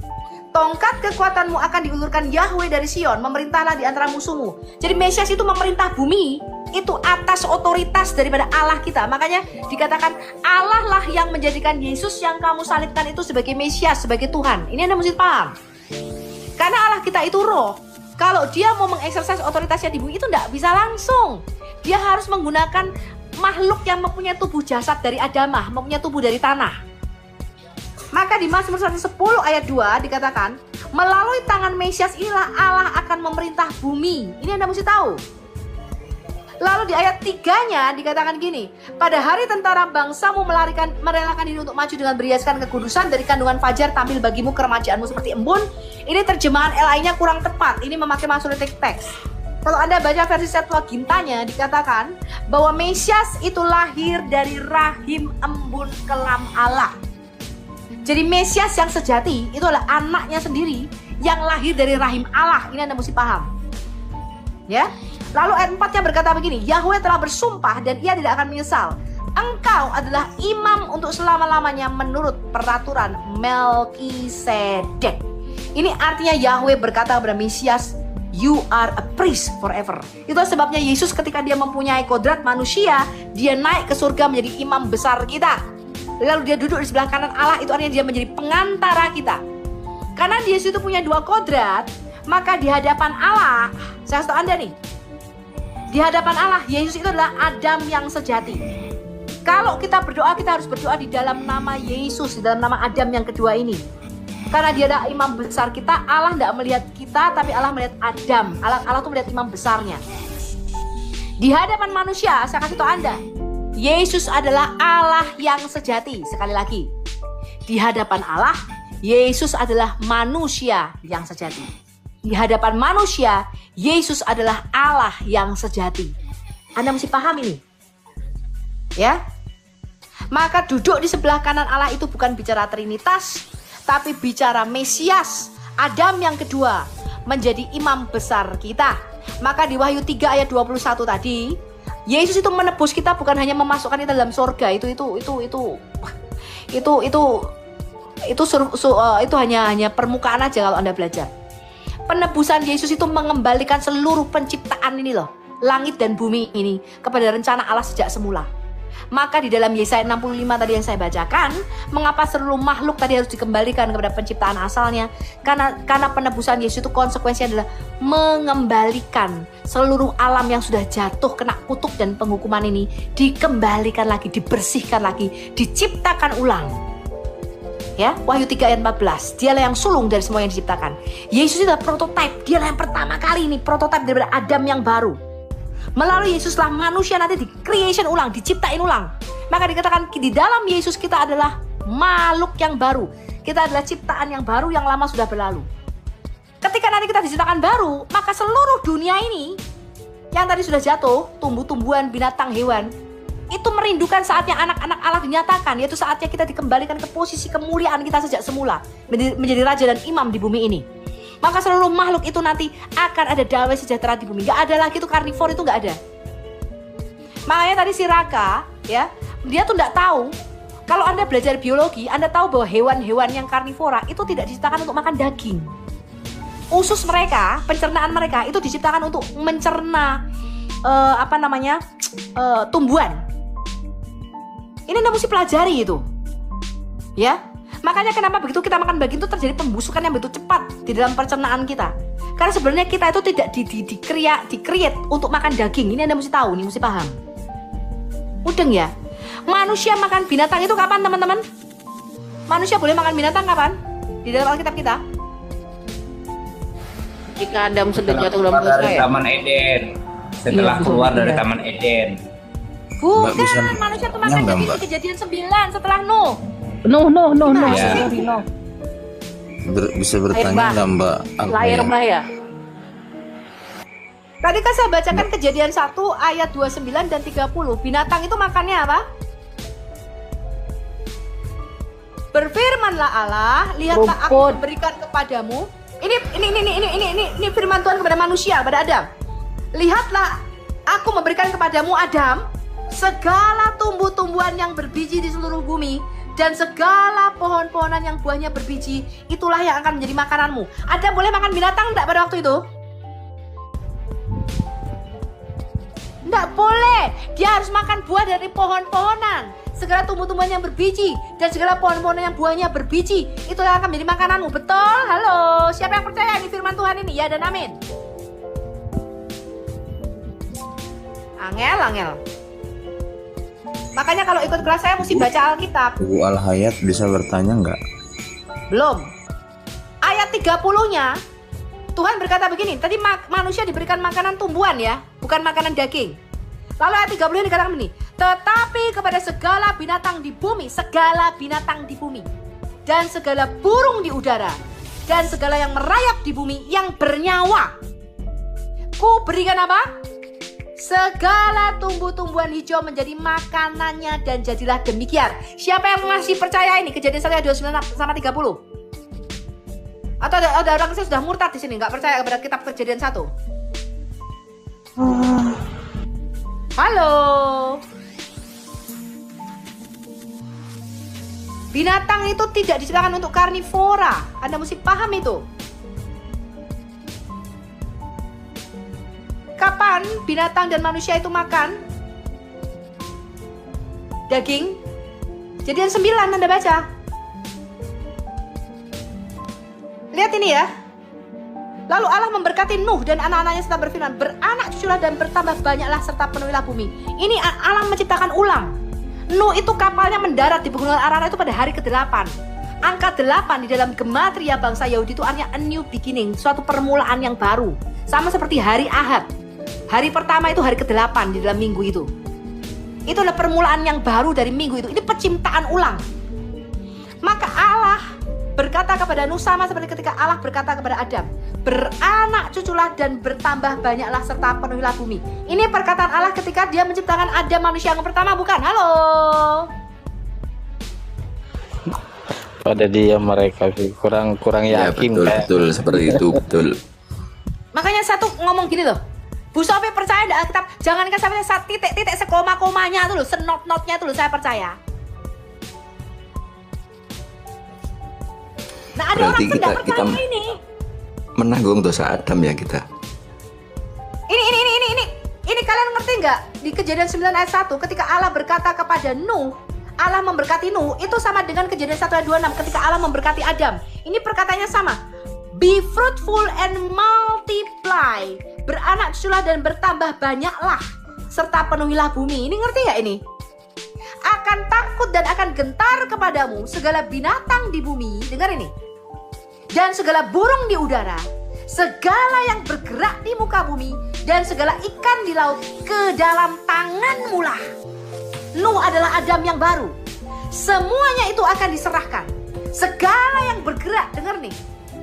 Tongkat kekuatanmu akan diulurkan Yahweh dari Sion, memerintahlah di antara musuhmu. Jadi Mesias itu memerintah bumi, itu atas otoritas daripada Allah kita. Makanya dikatakan Allah lah yang menjadikan Yesus yang kamu salibkan itu sebagai Mesias, sebagai Tuhan. Ini Anda mesti paham. Karena Allah kita itu roh. Kalau dia mau mengeksersis otoritasnya di bumi itu tidak bisa langsung. Dia harus menggunakan makhluk yang mempunyai tubuh jasad dari Adamah, mempunyai tubuh dari tanah. Maka di Mazmur 110 ayat 2 dikatakan, melalui tangan Mesias inilah Allah akan memerintah bumi. Ini Anda mesti tahu. Lalu di ayat 3-nya dikatakan gini, pada hari tentara bangsamu merelakan diri untuk maju dengan berhiaskan kekudusan, dari kandungan fajar tampil bagimu keremajaanmu seperti embun. Ini terjemahan LI-nya kurang tepat, ini memakai Masoretic text. Kalau Anda baca versi Septuagintanya dikatakan bahwa Mesias itu lahir dari rahim embun kelam Allah. Jadi Mesias yang sejati itu adalah anaknya sendiri yang lahir dari rahim Allah. Ini Anda mesti paham. Ya. Lalu ayat 4-nya berkata begini, Yahweh telah bersumpah dan ia tidak akan menyesal. Engkau adalah imam untuk selama-lamanya menurut peraturan Melkisedek. Ini artinya Yahweh berkata kepada Mesias, you are a priest forever. Itu sebabnya Yesus ketika dia mempunyai kodrat manusia, dia naik ke surga menjadi imam besar kita. Lalu dia duduk di sebelah kanan Allah, itu artinya dia menjadi pengantara kita. Karena Yesus itu punya 2 kodrat, maka di hadapan Allah, saya kasih tahu Anda nih, di hadapan Allah, Yesus itu adalah Adam yang sejati. Kalau kita berdoa, kita harus berdoa di dalam nama Yesus, di dalam nama Adam yang kedua ini. Karena dia adalah imam besar kita, Allah tidak melihat kita, tapi Allah melihat Adam. Allah itu melihat imam besarnya. Di hadapan manusia, saya kasih tahu Anda, Yesus adalah Allah yang sejati. Sekali lagi, di hadapan Allah, Yesus adalah manusia yang sejati. Di hadapan manusia, Yesus adalah Allah yang sejati. Anda mesti paham ini. Ya. Maka duduk di sebelah kanan Allah itu bukan bicara Trinitas, tapi bicara Mesias, Adam yang kedua, menjadi imam besar kita. Maka di Wahyu 3 ayat 21 tadi, Yesus itu menebus kita bukan hanya memasukkan kita dalam surga. Itu hanya permukaan aja kalau Anda belajar. Penebusan Yesus itu mengembalikan seluruh penciptaan ini loh, langit dan bumi ini kepada rencana Allah sejak semula. Maka di dalam Yesaya 65 tadi yang saya bacakan, mengapa seluruh makhluk tadi harus dikembalikan kepada penciptaan asalnya? Karena penebusan Yesus itu konsekuensinya adalah mengembalikan seluruh alam yang sudah jatuh kena kutuk dan penghukuman ini, dikembalikan lagi, dibersihkan lagi, diciptakan ulang. Ya, Wahyu 3 ayat 14. Dialah yang sulung dari semua yang diciptakan. Yesus itu adalah prototipe, dialah yang pertama kali ini prototipe daripada Adam yang baru. Melalui Yesuslah manusia nanti di creation ulang, diciptain ulang. Maka dikatakan di dalam Yesus kita adalah makhluk yang baru. Kita adalah ciptaan yang baru yang lama sudah berlalu. Ketika nanti kita diciptakan baru, maka seluruh dunia ini yang tadi sudah jatuh, tumbuh-tumbuhan, binatang, hewan, itu merindukan saatnya anak-anak Allah dinyatakan, yaitu saatnya kita dikembalikan ke posisi kemuliaan kita sejak semula, menjadi raja dan imam di bumi ini. Maka seluruh makhluk itu nanti akan ada damai sejahtera di bumi. Gak ada lagi tuh karnivor, itu gak ada. Makanya tadi si Raka, ya, dia tuh gak tahu. Kalau Anda belajar biologi, Anda tahu bahwa hewan-hewan yang karnivora itu tidak diciptakan untuk makan daging. Usus mereka, pencernaan mereka itu diciptakan untuk mencerna tumbuhan. Ini Anda mesti pelajari itu. Ya. Makanya kenapa begitu kita makan daging itu terjadi pembusukan yang begitu cepat di dalam pencernaan kita. Karena sebenarnya kita itu tidak di-create untuk makan daging. Ini Anda mesti tahu, ini mesti paham. Mudeng ya. Manusia makan binatang itu kapan, teman-teman? Manusia boleh makan binatang kapan? Di dalam Alkitab kita. Jika Adam sudah jatuh dalam dosa dari ya. Taman Eden. Setelah keluar dari Taman Eden. Bukan, bisa manusia itu makan nyangga, daging Mbak. di Kejadian 9 setelah Nuh. No. Ya. Bisa bertanya nggak Mbak? Layar Mbak ya. Tadi kan saya bacakan Kejadian 1 ayat 29 dan 30. Binatang itu makannya apa? Berfirmanlah Allah, lihatlah aku Rumput. memberikan kepadamu. Ini firman Tuhan kepada manusia, kepada Adam. Lihatlah, aku memberikan kepadamu Adam segala tumbuh-tumbuhan yang berbiji di seluruh bumi dan segala pohon-pohonan yang buahnya berbiji, itulah yang akan menjadi makananmu. Adam boleh makan binatang enggak pada waktu itu? Enggak boleh. Dia harus makan buah dari pohon-pohonan, segala tumbuh-tumbuhan yang berbiji dan segala pohon-pohonan yang buahnya berbiji, itu yang akan menjadi makananmu. Betul? Halo, siapa yang percaya ini firman Tuhan ini? Ya dan amin. Angel. Makanya kalau ikut kelas saya mesti baca Alkitab. Ibu Al-Hayat bisa bertanya nggak? Belum. Ayat 30-nya Tuhan berkata begini, tadi manusia diberikan makanan tumbuhan ya, bukan makanan daging. Lalu ayat 30-nya dikatakan begini, tetapi kepada segala binatang di bumi dan segala burung di udara dan segala yang merayap di bumi yang bernyawa, ku berikan apa? Segala tumbuh-tumbuhan hijau menjadi makanannya, dan jadilah demikian. Siapa yang masih percaya ini? Kejadian 1 ayat 29 sama 30. Atau ada orang yang sudah murtad di sini, nggak percaya kepada kitab Kejadian 1? Halo. Binatang itu tidak diciptakan untuk karnivora. Anda mesti paham itu. Kapan binatang dan manusia itu makan daging? Kejadian 9 Anda baca. Lihat ini ya. Lalu Allah memberkati Nuh dan anak-anaknya serta berfirman, beranak cuculah dan bertambah banyaklah serta penuhilah bumi. Ini Allah menciptakan ulang. Nuh itu kapalnya mendarat di pegunungan Ararat itu pada hari ke-8. Angka 8 di dalam gematria bangsa Yahudi itu artinya a new beginning, suatu permulaan yang baru. Sama seperti hari Ahad. Hari pertama itu hari ke-8 di dalam minggu itu. Itu adalah permulaan yang baru dari minggu itu. Ini penciptaan ulang. Maka Allah berkata kepada Nuh sama seperti ketika Allah berkata kepada Adam, beranak cuculah dan bertambah banyaklah serta penuhilah bumi. Ini perkataan Allah ketika dia menciptakan Adam manusia yang pertama, bukan? Halo. Pada dia mereka sih kurang Ya, yakin. betul seperti itu, betul. Makanya satu ngomong gini loh, Bu Sofi percaya enggak Alkitab? Jangankan sampai titik-titik sekoma-komanya tuh loh, senot-notnya tuh loh saya percaya. Nah ada Berarti orang tidak percaya ini. Menanggung dosa Adam ya kita. Ini kalian ngerti nggak? Di Kejadian 9 ayat 1 ketika Allah berkata kepada Nuh, Allah memberkati Nuh, itu sama dengan Kejadian 1 ayat 26 ketika Allah memberkati Adam. Ini perkataannya sama. Be fruitful and multiply. Beranak cuculah dan bertambah banyaklah serta penuhilah bumi. Ini ngerti nggak ini? Akan takut dan akan gentar kepadamu segala binatang di bumi. Dengar ini. Dan segala burung di udara, segala yang bergerak di muka bumi, dan segala ikan di laut ke dalam tanganmu lah. Nuh adalah Adam yang baru. Semuanya itu akan diserahkan. Segala yang bergerak, dengar nih.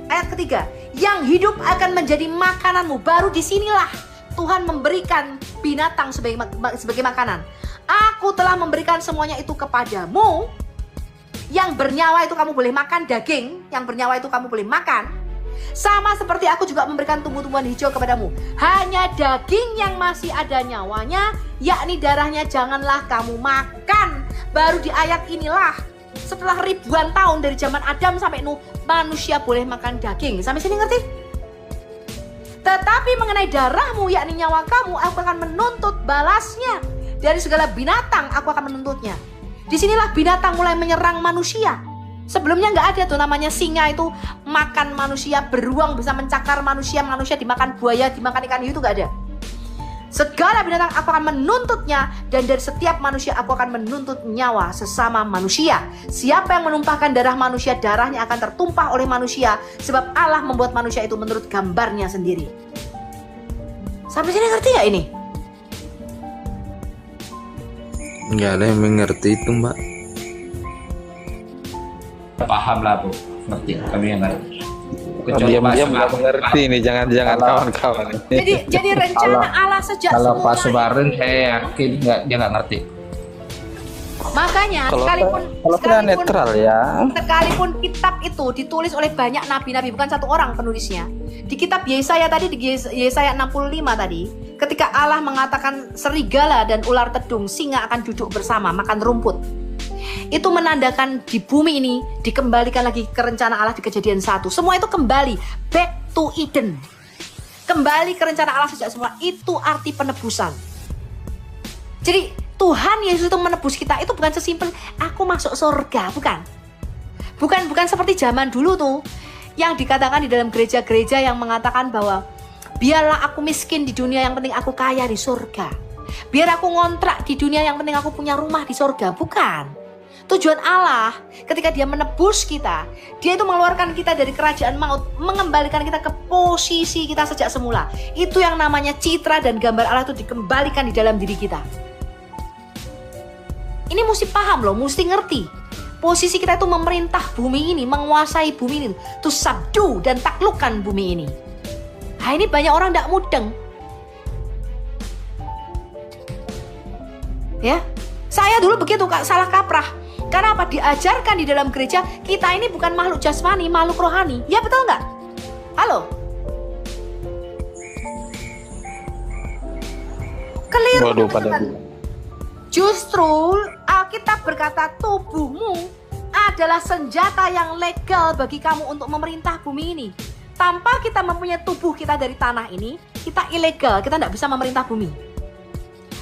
Ayat ketiga, yang hidup akan menjadi makananmu. Baru disinilah Tuhan memberikan binatang sebagai makanan. Aku telah memberikan semuanya itu kepadamu. Yang bernyawa itu kamu boleh makan daging. Yang bernyawa itu kamu boleh makan. Sama seperti aku juga memberikan tumbuh-tumbuhan hijau kepadamu. Hanya daging yang masih ada nyawanya, yakni darahnya janganlah kamu makan. Baru di ayat inilah, setelah ribuan tahun dari zaman Adam sampai Nuh, manusia boleh makan daging. Sampai sini ngerti? Tetapi mengenai darahmu, yakni nyawa kamu, aku akan menuntut balasnya. Dari segala binatang aku akan menuntutnya. Disinilah binatang mulai menyerang manusia. Sebelumnya nggak ada tuh namanya singa itu makan manusia, beruang bisa mencakar manusia, manusia dimakan buaya, dimakan ikan hiu, itu nggak ada. Segala binatang aku akan menuntutnya, dan dari setiap manusia aku akan menuntut nyawa sesama manusia. Siapa yang menumpahkan darah manusia, darahnya akan tertumpah oleh manusia, sebab Allah membuat manusia itu menurut gambarnya sendiri. Sampai sini ngerti nggak ini? Nggak ada yang mengerti itu, Mbak. Paham lah Bu, ngerti, kami yang ngerti. Diam-diam nggak mengerti nih, jangan kawan-kawan. Jadi rencana Allah sejak Kalau Pak semula. Subarin saya yakin dia nggak ngerti. Makanya Kalau sekalipun kita netral ya. sekalipun kitab itu ditulis oleh banyak nabi-nabi, bukan satu orang penulisnya. Di kitab Yesaya tadi, di Yesaya 65 tadi, ketika Allah mengatakan serigala dan ular tedung, singa akan duduk bersama makan rumput. Itu menandakan di bumi ini dikembalikan lagi ke rencana Allah di Kejadian 1. Semua itu kembali back to Eden. Kembali ke rencana Allah sejak semula. Itu arti penebusan. Jadi Tuhan Yesus itu menebus kita. Itu bukan sesimpel aku masuk surga, bukan. Bukan seperti zaman dulu tuh yang dikatakan di dalam gereja-gereja yang mengatakan bahwa biarlah aku miskin di dunia, yang penting aku kaya di surga. Biar aku ngontrak di dunia, yang penting aku punya rumah di surga. Bukan. Tujuan Allah ketika dia menebus kita, dia itu mengeluarkan kita dari kerajaan maut, mengembalikan kita ke posisi kita sejak semula. Itu yang namanya citra dan gambar Allah itu dikembalikan di dalam diri kita. Ini mesti paham loh, mesti ngerti. Posisi kita itu memerintah bumi ini, menguasai bumi ini, to subdue dan taklukkan bumi ini. Nah ini banyak orang tidak mudeng. Ya, saya dulu begitu Kak, salah kaprah. Karena apa? Diajarkan di dalam gereja kita ini bukan makhluk jasmani, makhluk rohani. Ya betul nggak? Halo? Keliru teman-teman. Justru Alkitab berkata tubuhmu adalah senjata yang legal bagi kamu untuk memerintah bumi ini. Tanpa kita mempunyai tubuh kita dari tanah ini, kita ilegal, kita tidak bisa memerintah bumi.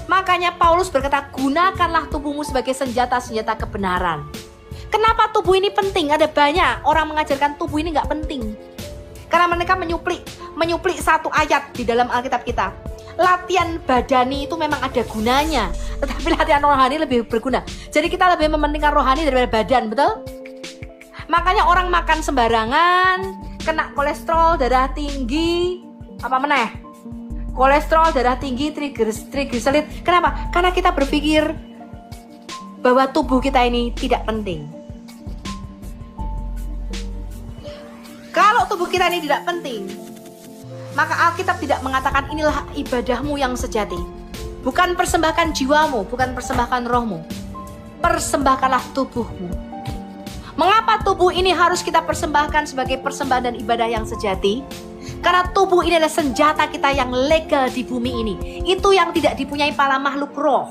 Makanya Paulus berkata, gunakanlah tubuhmu sebagai senjata-senjata kebenaran. Kenapa tubuh ini penting? Ada banyak orang mengajarkan tubuh ini nggak penting. Karena mereka menyuplik satu ayat di dalam Alkitab kita. Latihan badani itu memang ada gunanya, tetapi latihan rohani lebih berguna. Jadi kita lebih mementingkan rohani daripada badan, betul? Makanya orang makan sembarangan, kena kolesterol, darah tinggi, apa meneh? kolesterol, darah tinggi, trigliserid. Kenapa? Karena kita berpikir bahwa tubuh kita ini tidak penting. Kalau tubuh kita ini tidak penting, maka Alkitab tidak mengatakan inilah ibadahmu yang sejati. Bukan persembahkan jiwamu, bukan persembahkan rohmu. Persembahkanlah tubuhmu. Mengapa tubuh ini harus kita persembahkan sebagai persembahan dan ibadah yang sejati? Karena tubuh ini adalah senjata kita yang legal di bumi ini. Itu yang tidak dipunyai para makhluk roh.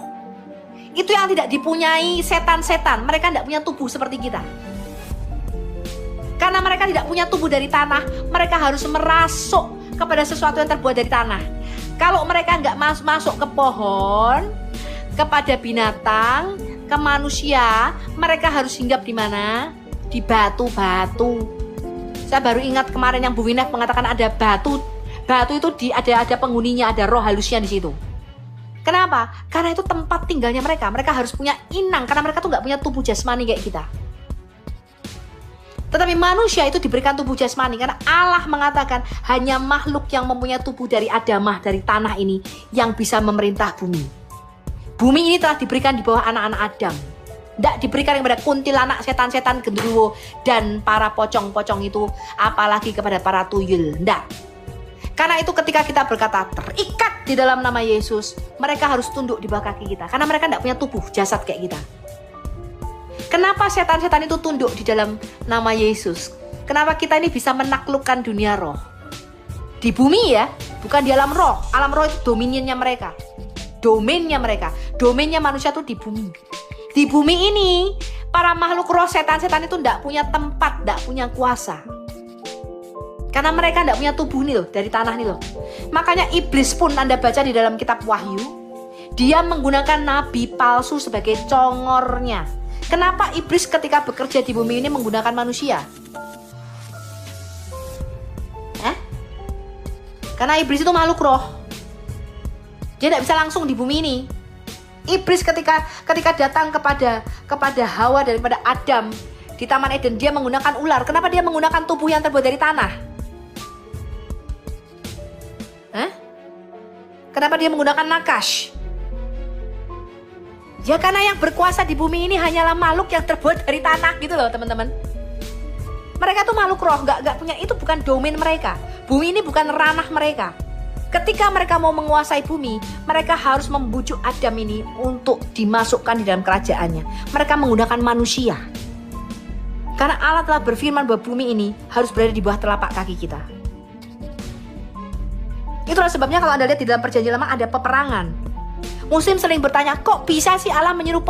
Itu yang tidak dipunyai setan-setan. Mereka tidak punya tubuh seperti kita. Karena mereka tidak punya tubuh dari tanah, mereka harus merasuk kepada sesuatu yang terbuat dari tanah. Kalau mereka nggak masuk ke pohon, kepada binatang, ke manusia, mereka harus hinggap di mana? Di batu-batu. Saya baru ingat kemarin yang Bu Winah mengatakan ada batu. Batu itu ada penghuninya, ada roh halusnya di situ. Kenapa? Karena itu tempat tinggalnya mereka. Mereka harus punya inang, karena mereka tuh nggak punya tubuh jasmani kayak kita. Tetapi manusia itu diberikan tubuh jasmani karena Allah mengatakan hanya makhluk yang mempunyai tubuh dari adamah, dari tanah ini yang bisa memerintah bumi. Bumi ini telah diberikan di bawah anak-anak Adam. Tidak diberikan kepada kuntilanak, setan-setan, genderuwo, dan para pocong-pocong itu, apalagi kepada para tuyul. Tidak. Karena itu ketika kita berkata terikat di dalam nama Yesus, mereka harus tunduk di bawah kaki kita. Karena mereka tidak punya tubuh jasad kayak kita. Kenapa setan-setan itu tunduk di dalam nama Yesus? Kenapa kita ini bisa menaklukkan dunia roh? Di bumi ya, bukan di alam roh. Alam roh itu dominionnya mereka. Domainnya mereka. Domainnya manusia itu di bumi. Di bumi ini, para makhluk roh setan-setan itu tidak punya tempat, tidak punya kuasa. Karena mereka tidak punya tubuh nih loh, dari tanah nih loh. Makanya iblis pun Anda baca di dalam kitab Wahyu, dia menggunakan nabi palsu sebagai congornya. Kenapa iblis ketika bekerja di bumi ini menggunakan manusia? Karena iblis itu makhluk roh. Dia tidak bisa langsung di bumi ini. Iblis ketika datang kepada Hawa daripada Adam di Taman Eden, dia menggunakan ular. Kenapa dia menggunakan tubuh yang terbuat dari tanah? Kenapa dia menggunakan nakash? Ya karena yang berkuasa di bumi ini hanyalah makhluk yang terbuat dari tanah gitu loh teman-teman. Mereka tuh makhluk roh, nggak punya, itu bukan domain mereka. Bumi ini bukan ranah mereka. Ketika mereka mau menguasai bumi, mereka harus membujuk Adam ini untuk dimasukkan di dalam kerajaannya. Mereka menggunakan manusia. Karena Allah telah berfirman bahwa bumi ini harus berada di bawah telapak kaki kita. Itulah sebabnya kalau Anda lihat di dalam perjanjian lama ada peperangan. Muslim sering bertanya, kok bisa sih Allah menyuruh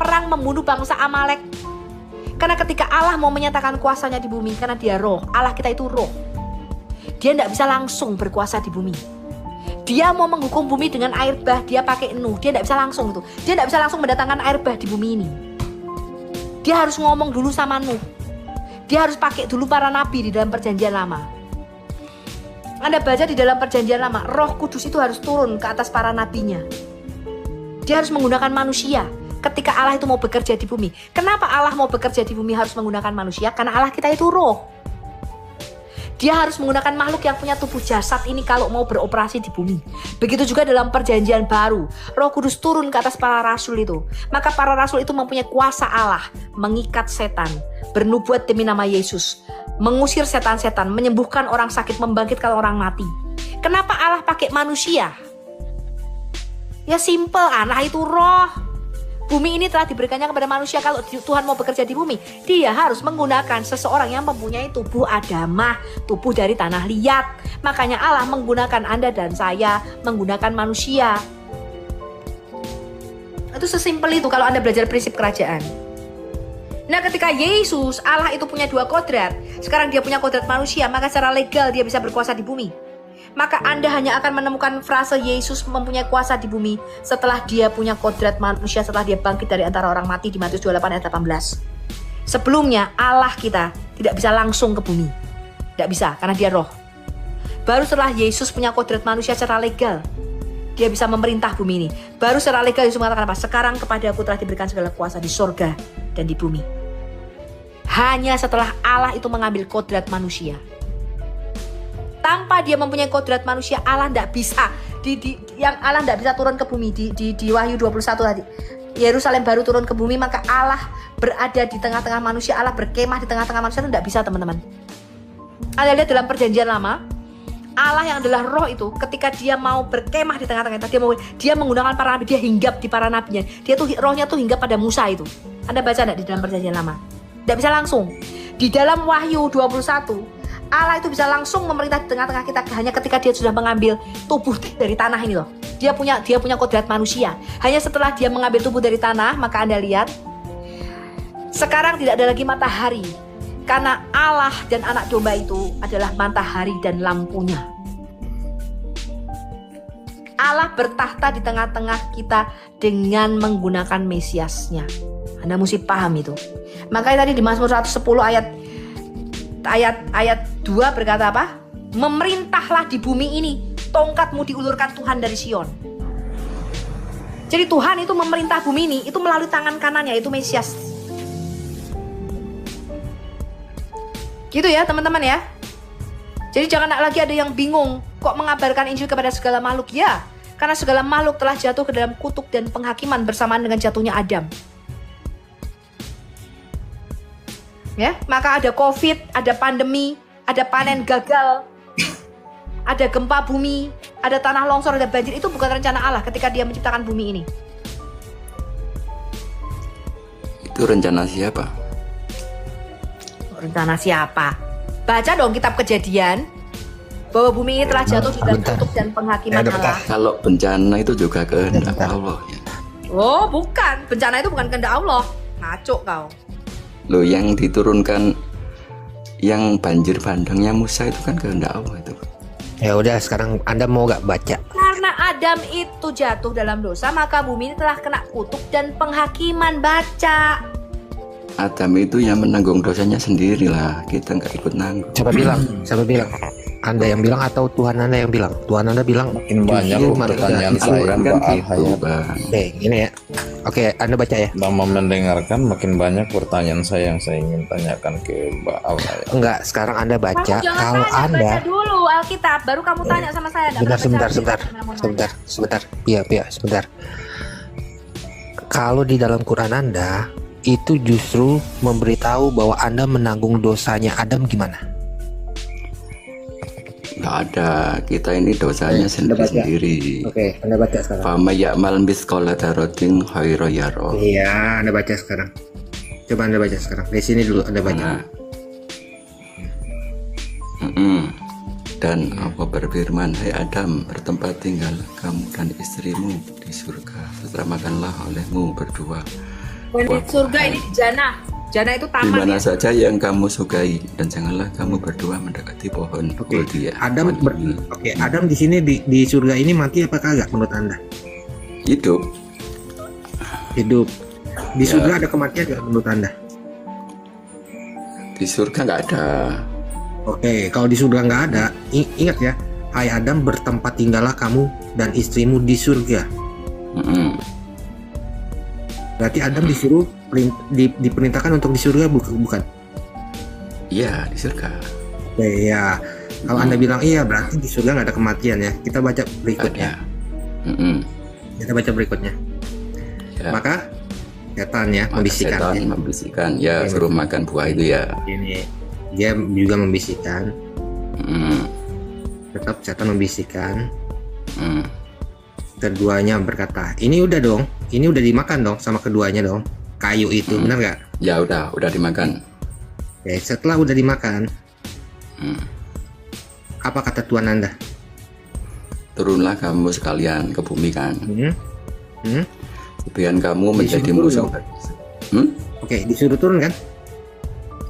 perang membunuh bangsa Amalek? Karena ketika Allah mau menyatakan kuasanya di bumi, karena dia roh, Allah kita itu roh. Dia tidak bisa langsung berkuasa di bumi. Dia mau menghukum bumi dengan air bah, dia pakai Nuh. Dia tidak bisa langsung itu. Dia tidak bisa langsung mendatangkan air bah di bumi ini. Dia harus ngomong dulu sama Nuh. Dia harus pakai dulu para nabi di dalam perjanjian lama. Anda baca di dalam perjanjian lama, Roh Kudus itu harus turun ke atas para nabinya. Dia harus menggunakan manusia ketika Allah itu mau bekerja di bumi. Kenapa Allah mau bekerja di bumi harus menggunakan manusia? Karena Allah kita itu roh. Dia harus menggunakan makhluk yang punya tubuh jasad ini kalau mau beroperasi di bumi. Begitu juga dalam perjanjian baru. Roh Kudus turun ke atas para rasul itu. Maka para rasul itu mempunyai kuasa Allah. Mengikat setan. Bernubuat demi nama Yesus. Mengusir setan-setan. Menyembuhkan orang sakit. Membangkitkan orang mati. Kenapa Allah pakai manusia? Ya simple, anak itu roh. Bumi ini telah diberikannya kepada manusia. Kalau Tuhan mau bekerja di bumi, dia harus menggunakan seseorang yang mempunyai tubuh adamah, tubuh dari tanah liat. Makanya Allah menggunakan Anda dan saya, menggunakan manusia. Itu sesimpel itu kalau Anda belajar prinsip kerajaan. Nah ketika Yesus, Allah itu punya dua kodrat. Sekarang dia punya kodrat manusia, maka secara legal dia bisa berkuasa di bumi. Maka Anda hanya akan menemukan frase Yesus mempunyai kuasa di bumi setelah dia punya kodrat manusia, setelah dia bangkit dari antara orang mati di Matius 28 ayat 18. Sebelumnya Allah kita tidak bisa langsung ke bumi. Tidak bisa karena dia roh. Baru setelah Yesus punya kodrat manusia secara legal, dia bisa memerintah bumi ini. Baru secara legal Yesus mengatakan apa? Sekarang kepada aku telah diberikan segala kuasa di sorga dan di bumi. Hanya setelah Allah itu mengambil kodrat manusia. Tanpa dia mempunyai kodrat manusia, Allah tidak bisa yang Allah tidak bisa turun ke bumi di Wahyu 21 tadi. Yerusalem baru turun ke bumi, maka Allah berada di tengah-tengah manusia, Allah berkemah di tengah-tengah manusia, itu tidak bisa, teman-teman. Anda lihat dalam perjanjian lama, Allah yang adalah roh itu, ketika dia mau berkemah di tengah-tengah kita, dia menggunakan para nabi, dia hinggap di para nabinya. Dia tuh rohnya tuh hinggap pada Musa itu. Anda baca enggak di dalam perjanjian lama? Tidak bisa langsung. Di dalam Wahyu 21, Allah itu bisa langsung memerintah di tengah-tengah kita hanya ketika dia sudah mengambil tubuh dari tanah ini loh. Dia punya kodrat manusia. Hanya setelah dia mengambil tubuh dari tanah, maka Anda lihat sekarang tidak ada lagi matahari. Karena Allah dan anak domba itu adalah matahari dan lampunya. Allah bertahta di tengah-tengah kita dengan menggunakan Mesiasnya. Anda mesti paham itu. Makanya tadi di Mazmur 110 ayat 2 berkata apa? Memerintahlah di bumi ini, tongkatmu diulurkan Tuhan dari Sion. Jadi Tuhan itu memerintah bumi ini, itu melalui tangan kanannya, itu Mesias. Gitu ya teman-teman ya. Jadi jangan lagi ada yang bingung kok mengabarkan Injil kepada segala makhluk. Ya, karena segala makhluk telah jatuh ke dalam kutuk dan penghakiman bersamaan dengan jatuhnya Adam. Ya, maka ada COVID, ada pandemi, ada panen gagal, ada gempa bumi, ada tanah longsor, ada banjir. Itu bukan rencana Allah ketika dia menciptakan bumi ini. Itu rencana siapa? Rencana siapa? Baca dong kitab Kejadian bahwa bumi ini telah jatuh di dalam kutuk dan penghakiman Allah. Kalau bencana itu juga kehendak Allah ya. Oh, bukan. Bencana itu bukan kehendak Allah. Ngaco kau. Loh, yang diturunkan yang banjir bandangnya Musa itu kan kehendak Allah itu. Ya udah, sekarang Anda mau gak baca? Karena Adam itu jatuh dalam dosa, maka bumi ini telah kena kutuk dan penghakiman. Baca. Adam itu yang menanggung dosanya sendiri lah, kita nggak ikut nanggung. Siapa bilang? Siapa bilang? Anda yang bilang atau Tuhan Anda yang bilang? Tuhan Anda bilang Makin banyak pertanyaan saya kan Mbak gitu, Al-Hayat. Bang. Oke, gini ya. Oke, Anda baca ya. Lama mendengarkan makin banyak pertanyaan saya yang saya ingin tanyakan ke Mbak Al-Hayat. Enggak, sekarang Anda baca. Kamu jangan Kalau tanya, Anda baca dulu Alkitab, baru kamu tanya sama saya. Sebentar. Kalau di dalam Quran Anda itu justru memberitahu bahwa Anda menanggung dosanya Adam, gimana? Nggak ada, kita ini dosanya sendiri-sendiri. Oke, Anda baca sekarang. Fama ya'mal misqala dzarratin khairan yarah. Iya, Anda baca sekarang. Coba Anda baca sekarang. Di sini dulu Anda baca. Dan Allah berfirman, hai Adam, bertempat tinggal kamu dan istrimu di surga. Selamatkanlah olehmu berdua. Di surga ini di Jannah. Jannah itu Di taman mana ya. saja yang kamu sukai, dan janganlah kamu berdua mendekati pohon dia. Adam Adam di sini di surga ini mati apa kagak menurut Anda? Hidup. Di surga ada kematian nggak menurut Anda? Di surga nggak ada. Oke, kalau di surga nggak ada, ingat ya, hai Adam, bertempat tinggallah kamu dan istrimu di surga. Berarti Adam disuruh diperintahkan untuk di surga, bukan? Iya, di surga. Ya, kalau Anda bilang iya, berarti di surga nggak ada kematian ya. Kita baca berikutnya. Kita baca berikutnya. Ya. Maka setan ya membisikkan. Ya, suruh makan buah itu ya. Ini dia juga membisikkan. Tetap setan membisikkan. Keduanya berkata, ini udah dong, ini udah dimakan dong sama keduanya dong, kayu itu, benar nggak? Ya udah dimakan. Oke, setelah udah dimakan, apa kata Tuhan Anda? Turunlah kamu sekalian ke bumi kan. Sebagian kamu menjadi musuh. Oke, disuruh turun kan?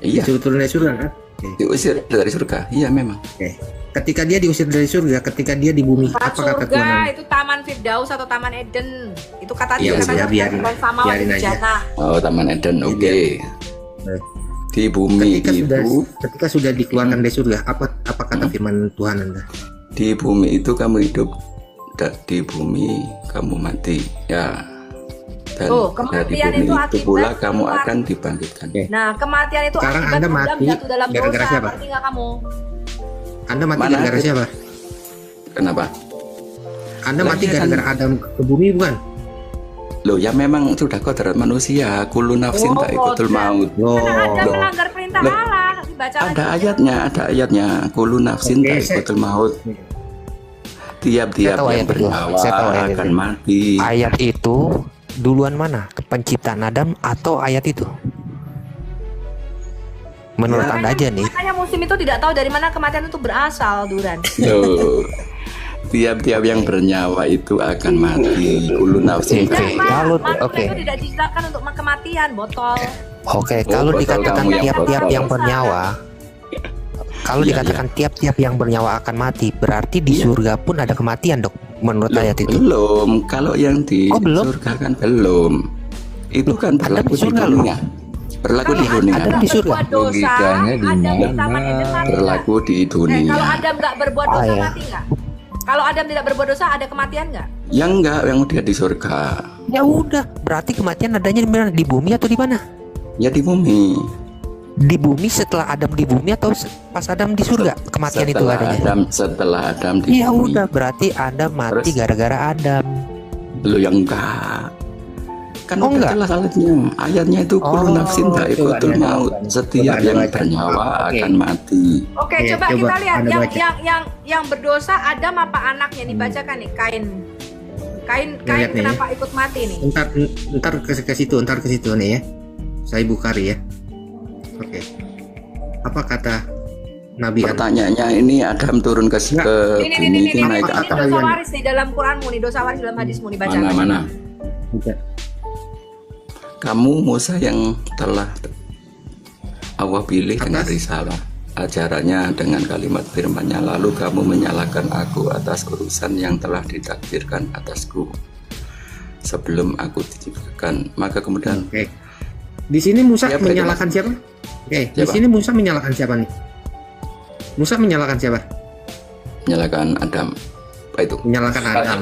Iya. Disuruh turun dari surga kan? Diusir dari surga, iya memang. Oke. Ketika dia diusir dari surga, ketika dia di bumi, apa kata Tuhan Anda? Itu Taman Firdaus atau Taman Eden. Itu kata Iya, dia biarin aja. Oh, Taman Eden, oke. Di bumi ketika sudah dikeluarkan dari surga, apa kata firman Tuhan Anda? Di bumi itu kamu hidup, dan di bumi kamu mati. Ya. Dan dari bumi itu pula kamu akan dibangkitkan. Nah, kematian itu sekarang akibat Anda mati jatuh dalam gara-gara dosa. siapa? Ngerti nggak kamu? Anda mati gara-gara siapa? Kenapa? Anda Lah, mati iya kan? gara-gara Adam ke bumi bukan? Loh ya memang sudah kodrat manusia, kullu nafsin dha'iqatul maut. Karena ada Loh. melanggar perintah Loh. Allah. Dibaca Ada lagi. ayatnya, kullu nafsin Oke, dha'iqatul maut. Saya Tiap-tiap tahu yang ayat itu. bernyawa Saya tahu ayat akan itu. mati. Ayat itu duluan mana? Penciptaan Adam atau ayat itu? Menurut Anda aja nih. Makanya musim itu tidak tahu dari mana kematian itu berasal, Duran. Loh, tiap-tiap yang bernyawa itu akan mati. Kullu nafsin Oke, dha'iqatul kalau Manusia oke. itu tidak diciptakan untuk kematian, botol. Oke, Oh, kalau botol dikatakan kamu yang tiap-tiap botol. yang bernyawa, kalau Iya, dikatakan tiap-tiap yang bernyawa akan mati, berarti di surga pun ada kematian, Dok, menurut Loh, ayat itu. belum. Kalau yang di Oh, belum? surga kan belum. Itu kan Adam berlaku di di surga loh. dunia. Berlaku di dunia. Adam di surga. Berbuat dosa, Logikanya di Adam di mana? Taman Eden mati. Berlaku di Kalau dunia. Adam nggak berbuat dosa, iya. mati nggak? Kalau Adam tidak berbuat dosa, ada kematian nggak? Yang enggak, yang udah di surga. Ya udah, berarti kematian adanya di mana? Di bumi atau di mana? Ya di bumi. Di bumi setelah Adam di bumi atau pas Adam di surga kematian itu adanya? Setelah Adam di Ya bumi. udah, berarti Adam mati Terus? gara-gara Adam. Lo yang enggak. Kan Oh, udah enggak? jelas ayatnya. Ayatnya itu kullu Oh, nafsin coba dha'iqatul Anda maut. baca. Setiap Coba Anda yang baca. bernyawa Oke. akan mati. Oke, Oke, coba coba kita lihat Anda baca. yang berdosa Adam apa anaknya nih, bacakan nih Kain. Kain Lihat nih, kenapa ikut mati nih? Ntar ke situ nih ya. Saya Bukhari ya. Oke. Apa kata Nabi Adam? Pertanyaannya ini Adam turun ke Enggak. bumi itu naik ke Ini atas. dosa waris nih dalam Quranmu nih, dosa waris dalam hadismu nih, baca. Mana? Oke. Kamu Musa yang telah Allah pilih dengan Atas? risalah ajarannya dengan kalimat firman-Nya, lalu kamu menyalahkan aku atas urusan yang telah ditakdirkan atasku sebelum aku diciptakan. Maka kemudian Oke. Di sini Musa Siapa itu, menyalahkan siapa? Oke, di Siapa? sini Musa menyalahkan siapa nih? Musa menyalahkan siapa? menyalahkan Adam. Apa itu? Menyalahkan Adam.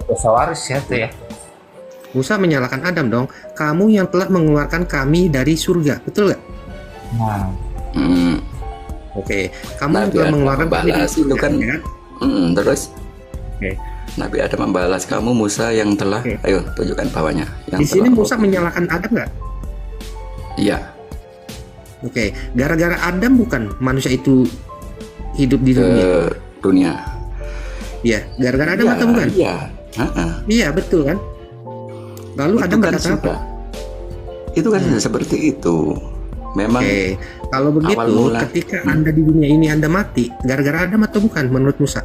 Dosa waris ya itu ya. Musa menyalahkan Adam dong. Kamu yang telah mengeluarkan kami dari surga, betul nggak? Nah, Hmm, Oke, kamu Nabi yang telah Adam mengeluarkan kami dari membalas, itu surga, kan. ya kan? Terus Oke. Nabi Adam membalas, kamu Musa yang telah, Oke. ayo tunjukkan bawahnya. Yang Di sini telah- Musa menyalahkan Adam nggak? Iya, Oke, gara-gara Adam bukan manusia itu hidup di ke dunia. dunia. Iya, gara-gara Adam Iya, atau bukan? Iya. Ha-ha. Iya, betul kan? Lalu Itu Adam kan berkata apa? sudah. Itu kan sudah seperti itu. Memang Oke, kalau begitu, awal mula. ketika Anda di dunia ini Anda mati, gara-gara Adam atau bukan menurut Musa?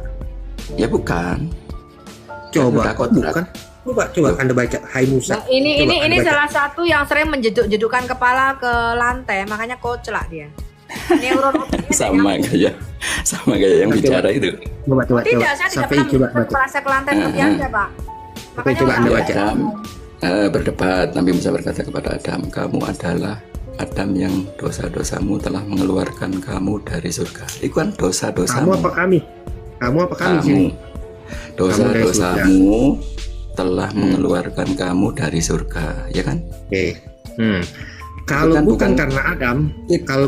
ya bukan. Coba, Sudah kok kontrak. bukan? Coba Anda baca, Hai Musa. Nah, ini Coba Anda baca. salah satu yang sering menjeduk-jedukkan kepala ke lantai, makanya koclak dia. Neuron otaknya sama kayak- kayak yang Coba. bicara itu. Coba. Tidak, saya tidak Safi, pernah coba menjedukkan baca. kepala saya ke lantai seperti Anda, Pak. Makanya coba Anda udah- baca. Adam berdebat. Nabi Musa berkata kepada Adam, kamu adalah Adam yang dosa-dosamu telah mengeluarkan kamu dari surga. Itu kan Kamu dosa-dosamu. apa kami? Kamu apa kami di sini? Kamu dosa-dosamu telah mengeluarkan kamu dari surga, ya kan? Oke. Kalau kan bukan bukan- karena Adam,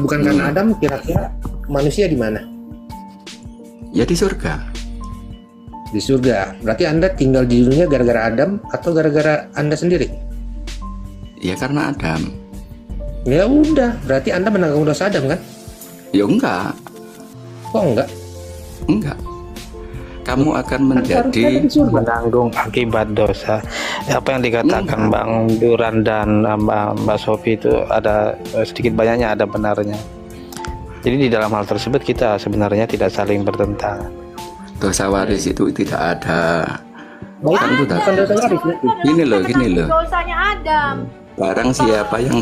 karena Adam, kira-kira manusia di mana? Ya di surga. Di surga. Berarti Anda tinggal di dunia gara-gara Adam atau gara-gara Anda sendiri? Ya karena Adam. Ya udah, berarti Anda menanggung dosa Adam kan? Ya enggak, Kok enggak? enggak. Kamu akan Harusnya menjadi di surga. menanggung akibat dosa. Apa yang dikatakan Bang Duran dan Mbak Sofi itu ada sedikit banyaknya ada benarnya. Jadi di dalam hal tersebut kita sebenarnya tidak saling bertentangan. dosa waris itu tidak ada. Oh, Kan itu bukan dosa waris berarti. Gini loh, gini loh. Dosanya Adam. Barang siapa yang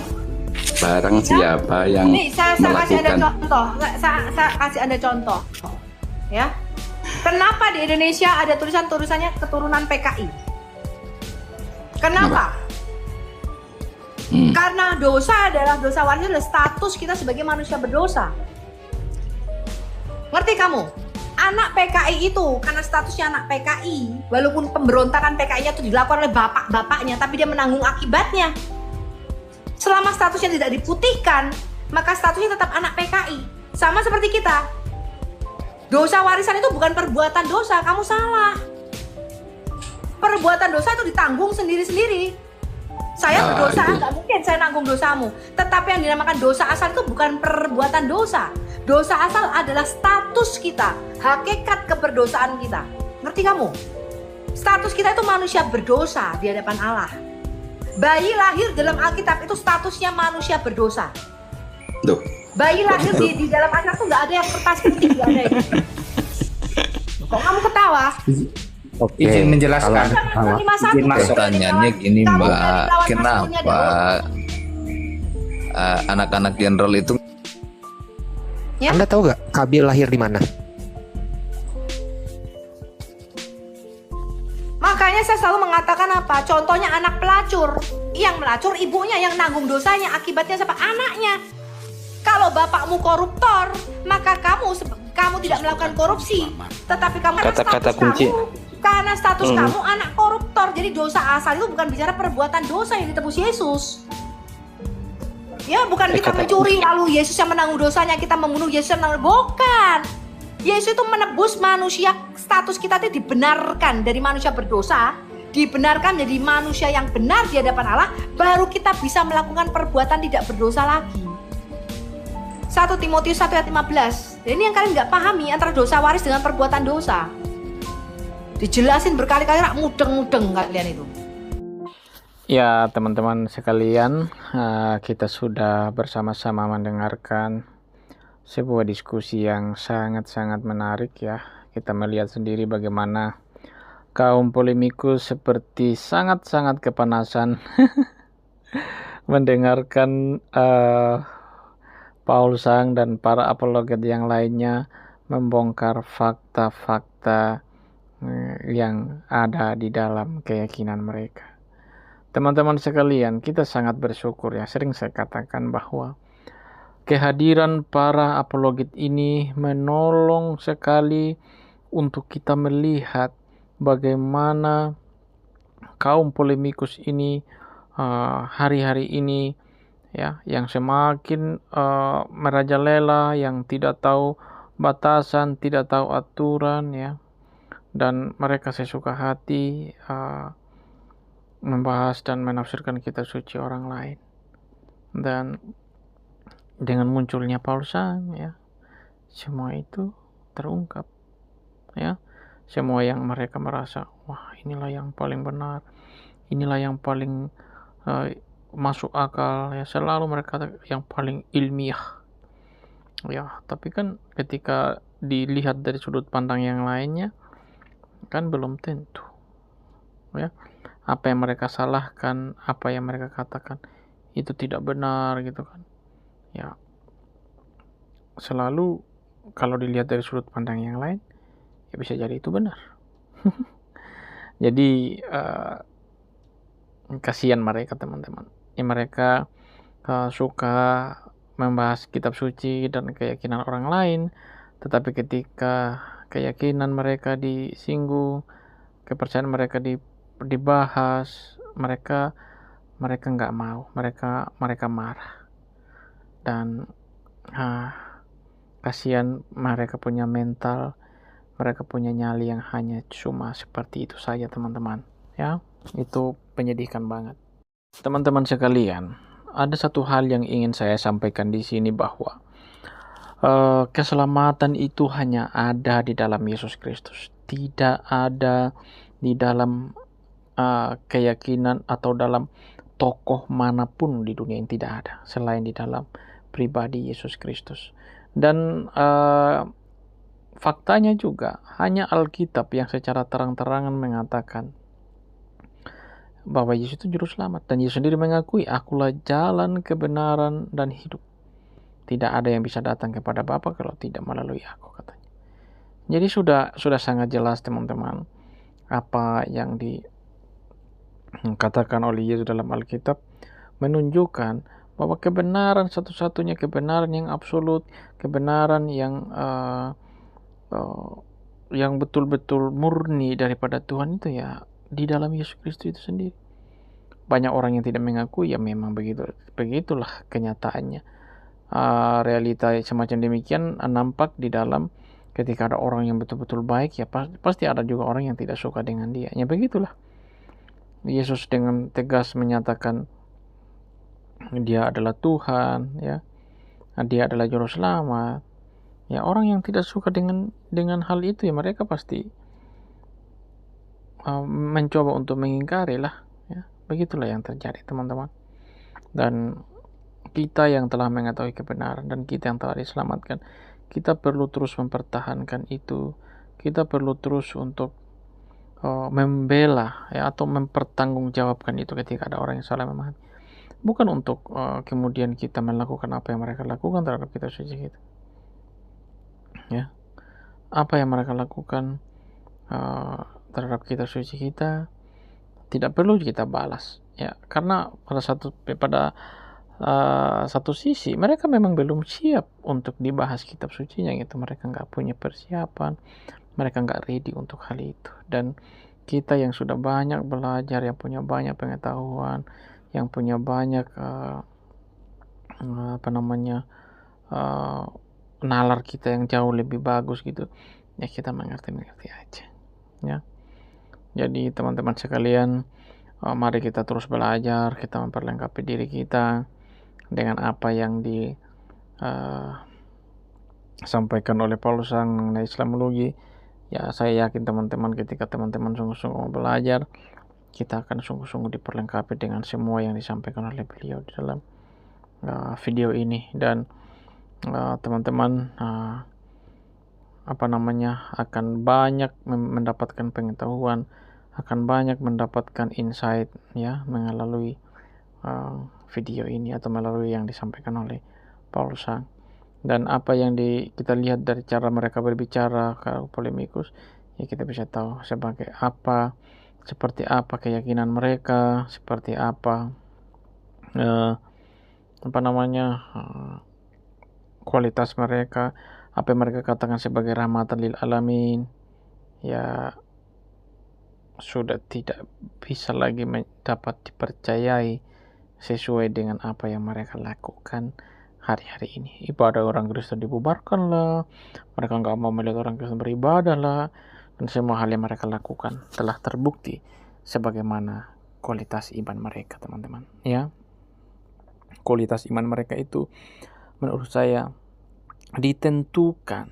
Nih, saya kasih Anda melakukan contoh. Saya kasih Anda contoh. Ya. Kenapa di Indonesia ada tulisannya keturunan PKI? Kenapa? Karena dosa adalah dosa waris, adalah status kita sebagai manusia berdosa. Ngerti kamu? Anak PKI itu karena statusnya anak PKI, walaupun pemberontakan PKI-nya itu dilakukan oleh bapak-bapaknya, tapi dia menanggung akibatnya. Selama statusnya tidak diputihkan, maka statusnya tetap anak PKI. Sama seperti kita. Dosa warisan itu bukan perbuatan dosa, kamu salah. Perbuatan dosa itu ditanggung sendiri-sendiri. Saya berdosa, nggak mungkin saya nanggung dosamu. Tetapi yang dinamakan dosa asal itu bukan perbuatan dosa. Dosa asal adalah status kita, hakikat keberdosaan kita. Ngerti kamu? Status kita itu manusia berdosa di hadapan Allah. Bayi lahir dalam Alkitab itu statusnya manusia berdosa. Duh. Bayi lahir di dalam Alkitab itu nggak ada yang kertas putih, nggak ada itu. Kok kamu ketawa? Oke, Izin menjelaskan. kalau pertanyaannya gini Mbak, kenapa anak-anak general itu Ya? Anda tahu nggak Kabil lahir di mana? Makanya saya selalu mengatakan apa? Contohnya anak pelacur. Yang melacur ibunya yang nanggung dosanya. Akibatnya siapa? Anaknya. Kalau bapakmu koruptor, maka kamu tidak melakukan korupsi. Tetapi kamu Kata-kata kunci. karena status kamu anak koruptor. Jadi dosa asal itu bukan bicara perbuatan dosa yang ditebus Yesus. Ya, bukan kita mencuri lalu Yesus yang menanggung dosanya, kita membunuh Yesus yang menanggung. Bukan. Yesus itu menebus manusia, status kita itu dibenarkan dari manusia berdosa, dibenarkan menjadi manusia yang benar di hadapan Allah, baru kita bisa melakukan perbuatan tidak berdosa lagi. 1 Timotius 1 ayat 15. Ini yang kalian nggak pahami antara dosa waris dengan perbuatan dosa. Dijelasin berkali-kali, rak mudeng-mudeng kalian itu. Ya, teman-teman sekalian, kita sudah bersama-sama mendengarkan sebuah diskusi yang sangat-sangat menarik ya. Kita melihat sendiri bagaimana kaum polemikus seperti sangat-sangat kepanasan mendengarkan Paul Sang dan para apologet yang lainnya membongkar fakta-fakta yang ada di dalam keyakinan mereka. Teman-teman sekalian, kita sangat bersyukur ya. Sering saya katakan bahwa kehadiran para apologet ini menolong sekali untuk kita melihat bagaimana kaum polemikus ini hari-hari ini ya, yang semakin merajalela, yang tidak tahu batasan, tidak tahu aturan ya, dan mereka sesuka hati membahas dan menafsirkan kitab suci orang lain. Dan dengan munculnya Paul Sang ya, semua itu terungkap ya. Semua yang mereka merasa, wah inilah yang paling benar, inilah yang paling masuk akal ya, selalu mereka yang paling ilmiah ya. Tapi kan ketika dilihat dari sudut pandang yang lainnya kan belum tentu ya. Apa yang mereka salahkan, apa yang mereka katakan itu tidak benar gitu kan ya. Selalu kalau dilihat dari sudut pandang yang lain ya bisa jadi itu benar. Jadi kasihan mereka teman-teman ya. Mereka suka membahas kitab suci dan keyakinan orang lain, tetapi ketika keyakinan mereka disinggung, kepercayaan mereka dibahas, mereka nggak mau, mereka marah. Dan kasihan mereka punya mental, mereka punya nyali yang hanya cuma seperti itu saja teman-teman ya. Itu menyedihkan banget. Teman-teman sekalian, ada satu hal yang ingin saya sampaikan di sini, bahwa keselamatan itu hanya ada di dalam Yesus Kristus, tidak ada di dalam keyakinan atau dalam tokoh manapun di dunia yang tidak ada selain di dalam pribadi Yesus Kristus. Dan faktanya juga hanya Alkitab yang secara terang-terangan mengatakan bahwa Yesus itu juru selamat, dan Yesus sendiri mengakui, akulah jalan, kebenaran, dan hidup. Tidak ada yang bisa datang kepada Bapa kalau tidak melalui aku, katanya. Jadi sudah sangat jelas teman-teman apa yang dikatakan oleh Yesus dalam Alkitab, menunjukkan bahwa kebenaran satu-satunya, kebenaran yang absolut, kebenaran yang betul-betul murni daripada Tuhan itu ya di dalam Yesus Kristus itu sendiri. Banyak orang yang tidak mengakui, ya memang begitulah kenyataannya. Realita semacam demikian nampak di dalam ketika ada orang yang betul-betul baik, ya pasti ada juga orang yang tidak suka dengan dia. Ya begitulah. Yesus dengan tegas menyatakan dia adalah Tuhan, ya, dia adalah juru selamat. Ya, orang yang tidak suka dengan hal itu, ya mereka pasti mencoba untuk mengingkari lah, ya. Begitulah yang terjadi, teman-teman. Dan kita yang telah mengetahui kebenaran dan kita yang telah diselamatkan, kita perlu terus mempertahankan itu. Kita perlu terus untuk membela, ya, atau mempertanggungjawabkan itu ketika ada orang yang salah memahami. Bukan untuk kemudian kita melakukan apa yang mereka lakukan terhadap kitab suci kita. Ya, apa yang mereka lakukan terhadap kitab suci kita tidak perlu kita balas, ya, karena pada satu sisi mereka memang belum siap untuk dibahas kitab sucinya gitu. Mereka nggak punya persiapan, mereka nggak ready untuk hal itu. Dan kita yang sudah banyak belajar, yang punya banyak pengetahuan, yang punya banyak nalar kita yang jauh lebih bagus gitu, ya kita mengerti aja, ya. Jadi teman-teman sekalian, mari kita terus belajar, kita memperlengkapi diri kita dengan apa yang disampaikan oleh Paulus mengenai Islamologi. Ya, saya yakin teman-teman, ketika teman-teman sungguh-sungguh belajar, kita akan sungguh-sungguh diperlengkapi dengan semua yang disampaikan oleh beliau di dalam video ini. Dan teman-teman akan banyak mendapatkan pengetahuan, akan banyak mendapatkan insight, ya, melalui video ini atau melalui yang disampaikan oleh Paulus. Dan apa yang kita lihat dari cara mereka berbicara ke polemikus, ya kita bisa tahu seperti apa keyakinan mereka, seperti apa kualitas mereka, apa yang mereka katakan sebagai rahmatan lil alamin, ya sudah tidak bisa lagi dapat dipercayai sesuai dengan apa yang mereka lakukan hari-hari ini. Ibadah orang Kristen dibubarkan lah, mereka nggak mau melihat orang Kristen beribadah lah, dan semua hal yang mereka lakukan telah terbukti sebagaimana kualitas iman mereka, teman-teman, ya. Kualitas iman mereka itu menurut saya ditentukan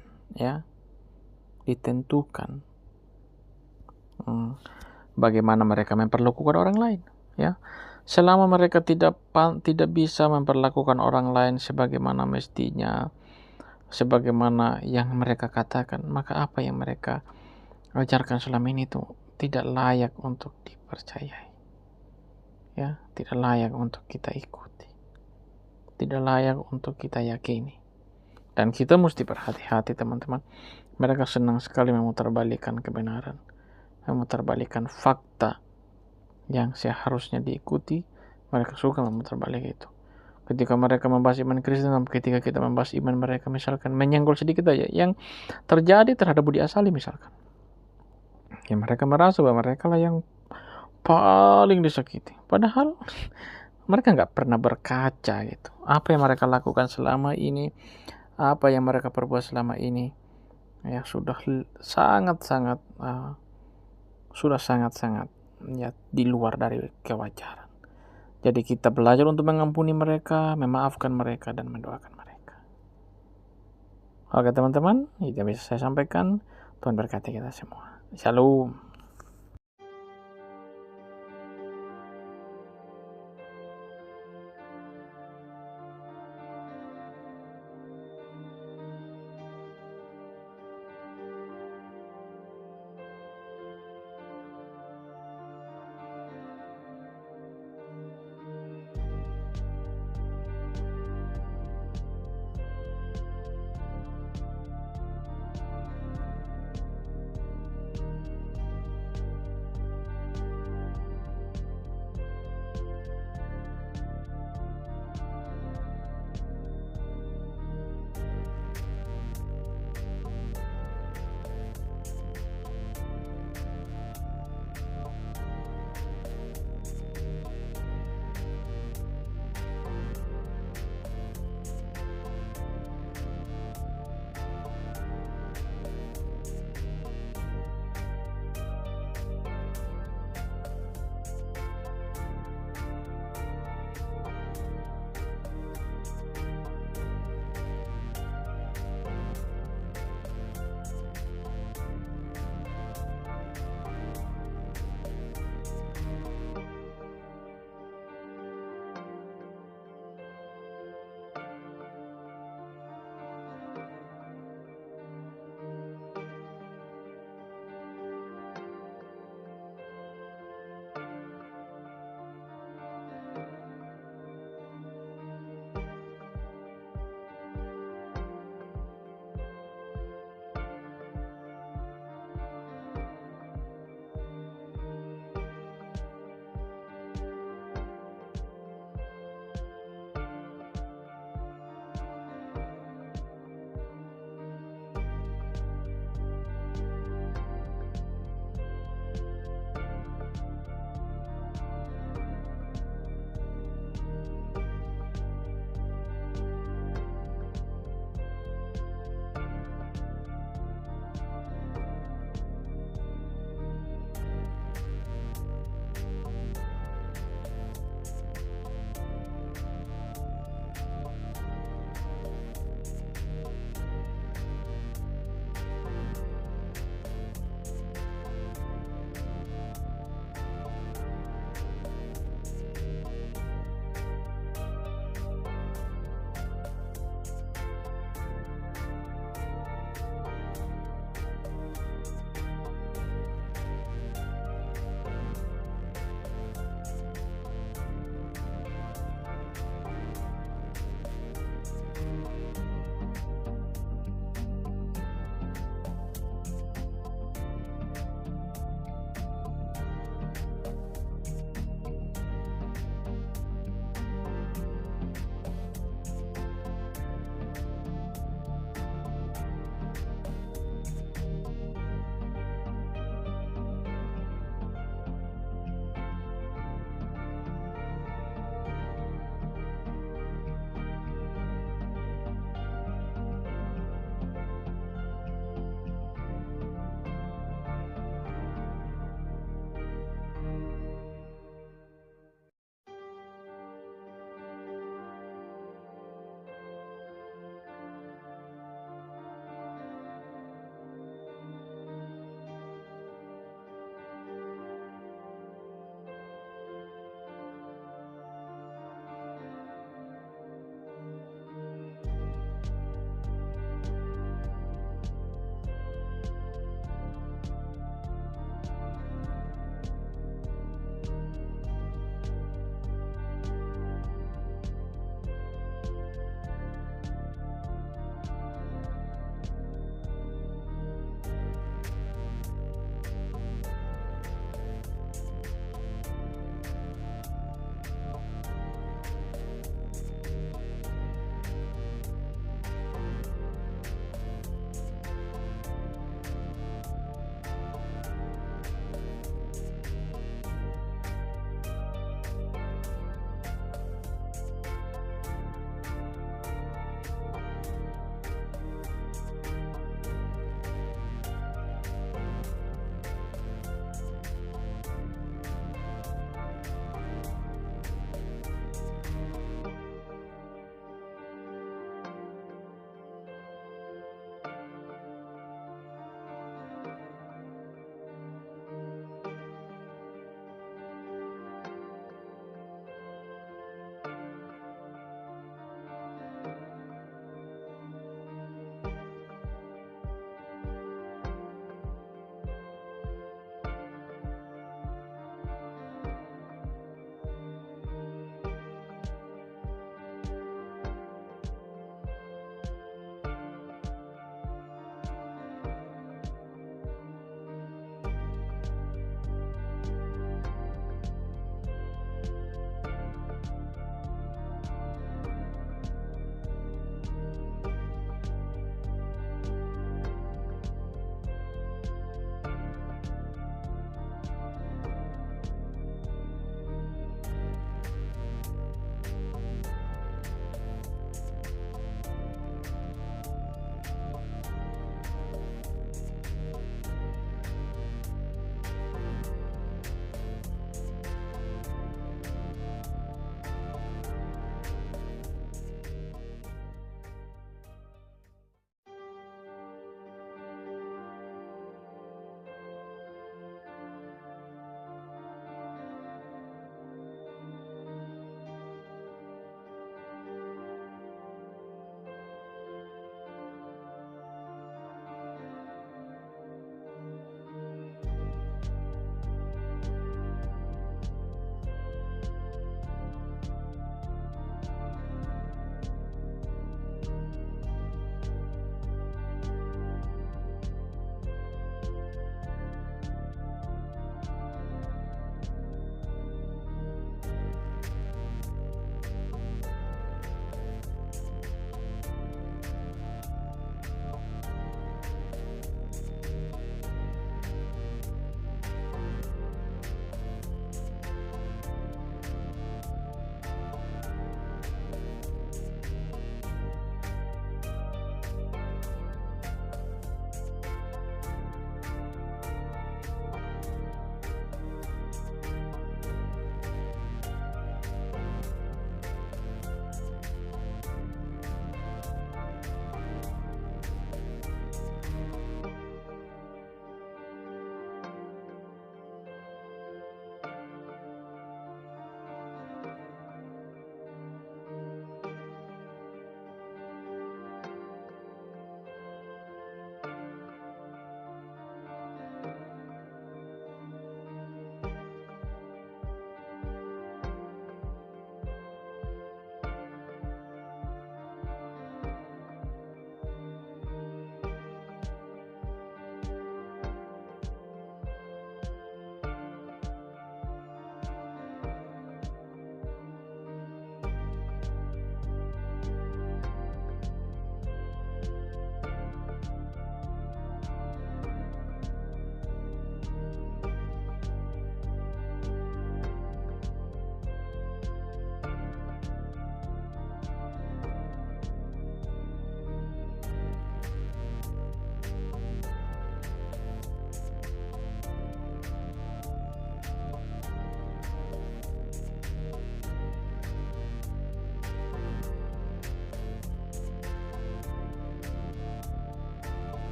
bagaimana mereka memperlakukan orang lain, ya. Selama mereka tidak bisa memperlakukan orang lain sebagaimana mestinya, sebagaimana yang mereka katakan, maka apa yang mereka ajarkan selama ini itu tidak layak untuk dipercayai, ya, tidak layak untuk kita ikuti, tidak layak untuk kita yakini. Dan kita mesti berhati-hati, teman-teman. Mereka senang sekali memutarbalikkan kebenaran, memutarbalikkan fakta yang seharusnya diikuti. Mereka suka memutarbalik itu. Ketika mereka membahas iman Kristen, ketika kita membahas iman mereka, misalkan menyenggol sedikit aja yang terjadi terhadap Budi Asali misalkan, ya mereka merasa bahwa mereka lah yang paling disakiti, padahal mereka nggak pernah berkaca gitu. Apa yang mereka lakukan selama ini, apa yang mereka perbuat selama ini, ya sudah sangat-sangat ya di luar dari kewajaran. Jadi kita belajar untuk mengampuni mereka, memaafkan mereka, dan mendoakan mereka. Oke teman-teman, itu yang bisa saya sampaikan. Tuhan berkati kita semua. Shalom.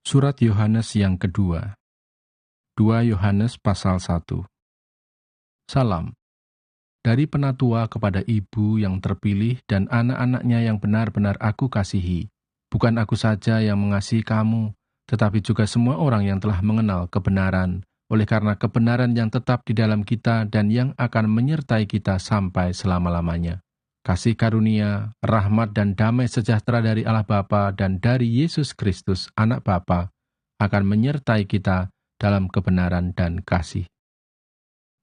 Surat Yohanes yang kedua. 2 Yohanes pasal 1. Salam. Dari penatua kepada ibu yang terpilih dan anak-anaknya yang benar-benar aku kasihi. Bukan aku saja yang mengasihi kamu, tetapi juga semua orang yang telah mengenal kebenaran, oleh karena kebenaran yang tetap di dalam kita dan yang akan menyertai kita sampai selama-lamanya. Kasih karunia, rahmat dan damai sejahtera dari Allah Bapa dan dari Yesus Kristus, Anak Bapa, akan menyertai kita dalam kebenaran dan kasih.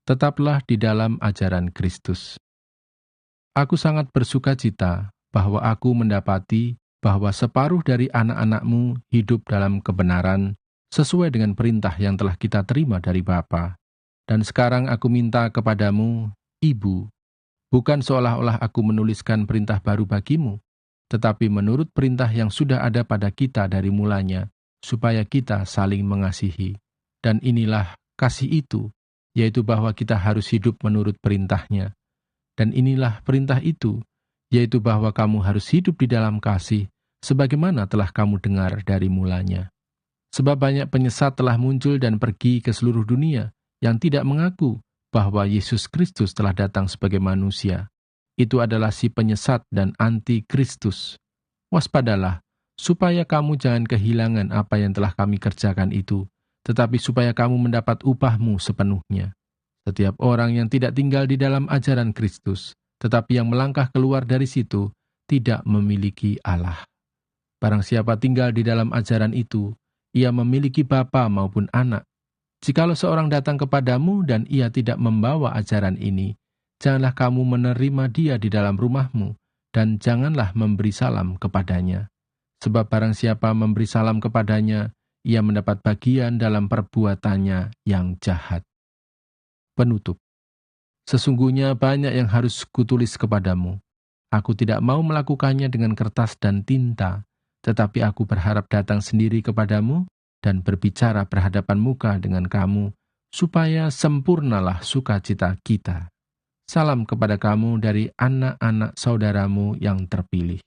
Tetaplah di dalam ajaran Kristus. Aku sangat bersuka cita bahwa aku mendapati bahwa separuh dari anak-anakmu hidup dalam kebenaran sesuai dengan perintah yang telah kita terima dari Bapa. Dan sekarang aku minta kepadamu, Ibu, bukan seolah-olah aku menuliskan perintah baru bagimu, tetapi menurut perintah yang sudah ada pada kita dari mulanya, supaya kita saling mengasihi. Dan inilah kasih itu, yaitu bahwa kita harus hidup menurut perintahnya. Dan inilah perintah itu, yaitu bahwa kamu harus hidup di dalam kasih, sebagaimana telah kamu dengar dari mulanya. Sebab banyak penyesat telah muncul dan pergi ke seluruh dunia, yang tidak mengaku bahwa Yesus Kristus telah datang sebagai manusia. Itu adalah si penyesat dan anti-Kristus. Waspadalah, supaya kamu jangan kehilangan apa yang telah kami kerjakan itu, tetapi supaya kamu mendapat upahmu sepenuhnya. Setiap orang yang tidak tinggal di dalam ajaran Kristus, tetapi yang melangkah keluar dari situ, tidak memiliki Allah. Barang siapa tinggal di dalam ajaran itu, ia memiliki bapa maupun anak. Jikalau seorang datang kepadamu dan ia tidak membawa ajaran ini, janganlah kamu menerima dia di dalam rumahmu, dan janganlah memberi salam kepadanya. Sebab barang siapa memberi salam kepadanya, ia mendapat bagian dalam perbuatannya yang jahat. Penutup. Sesungguhnya banyak yang harus kutulis kepadamu. Aku tidak mau melakukannya dengan kertas dan tinta, tetapi aku berharap datang sendiri kepadamu dan berbicara berhadapan muka dengan kamu, supaya sempurnalah sukacita kita. Salam kepada kamu dari anak-anak saudaramu yang terpilih.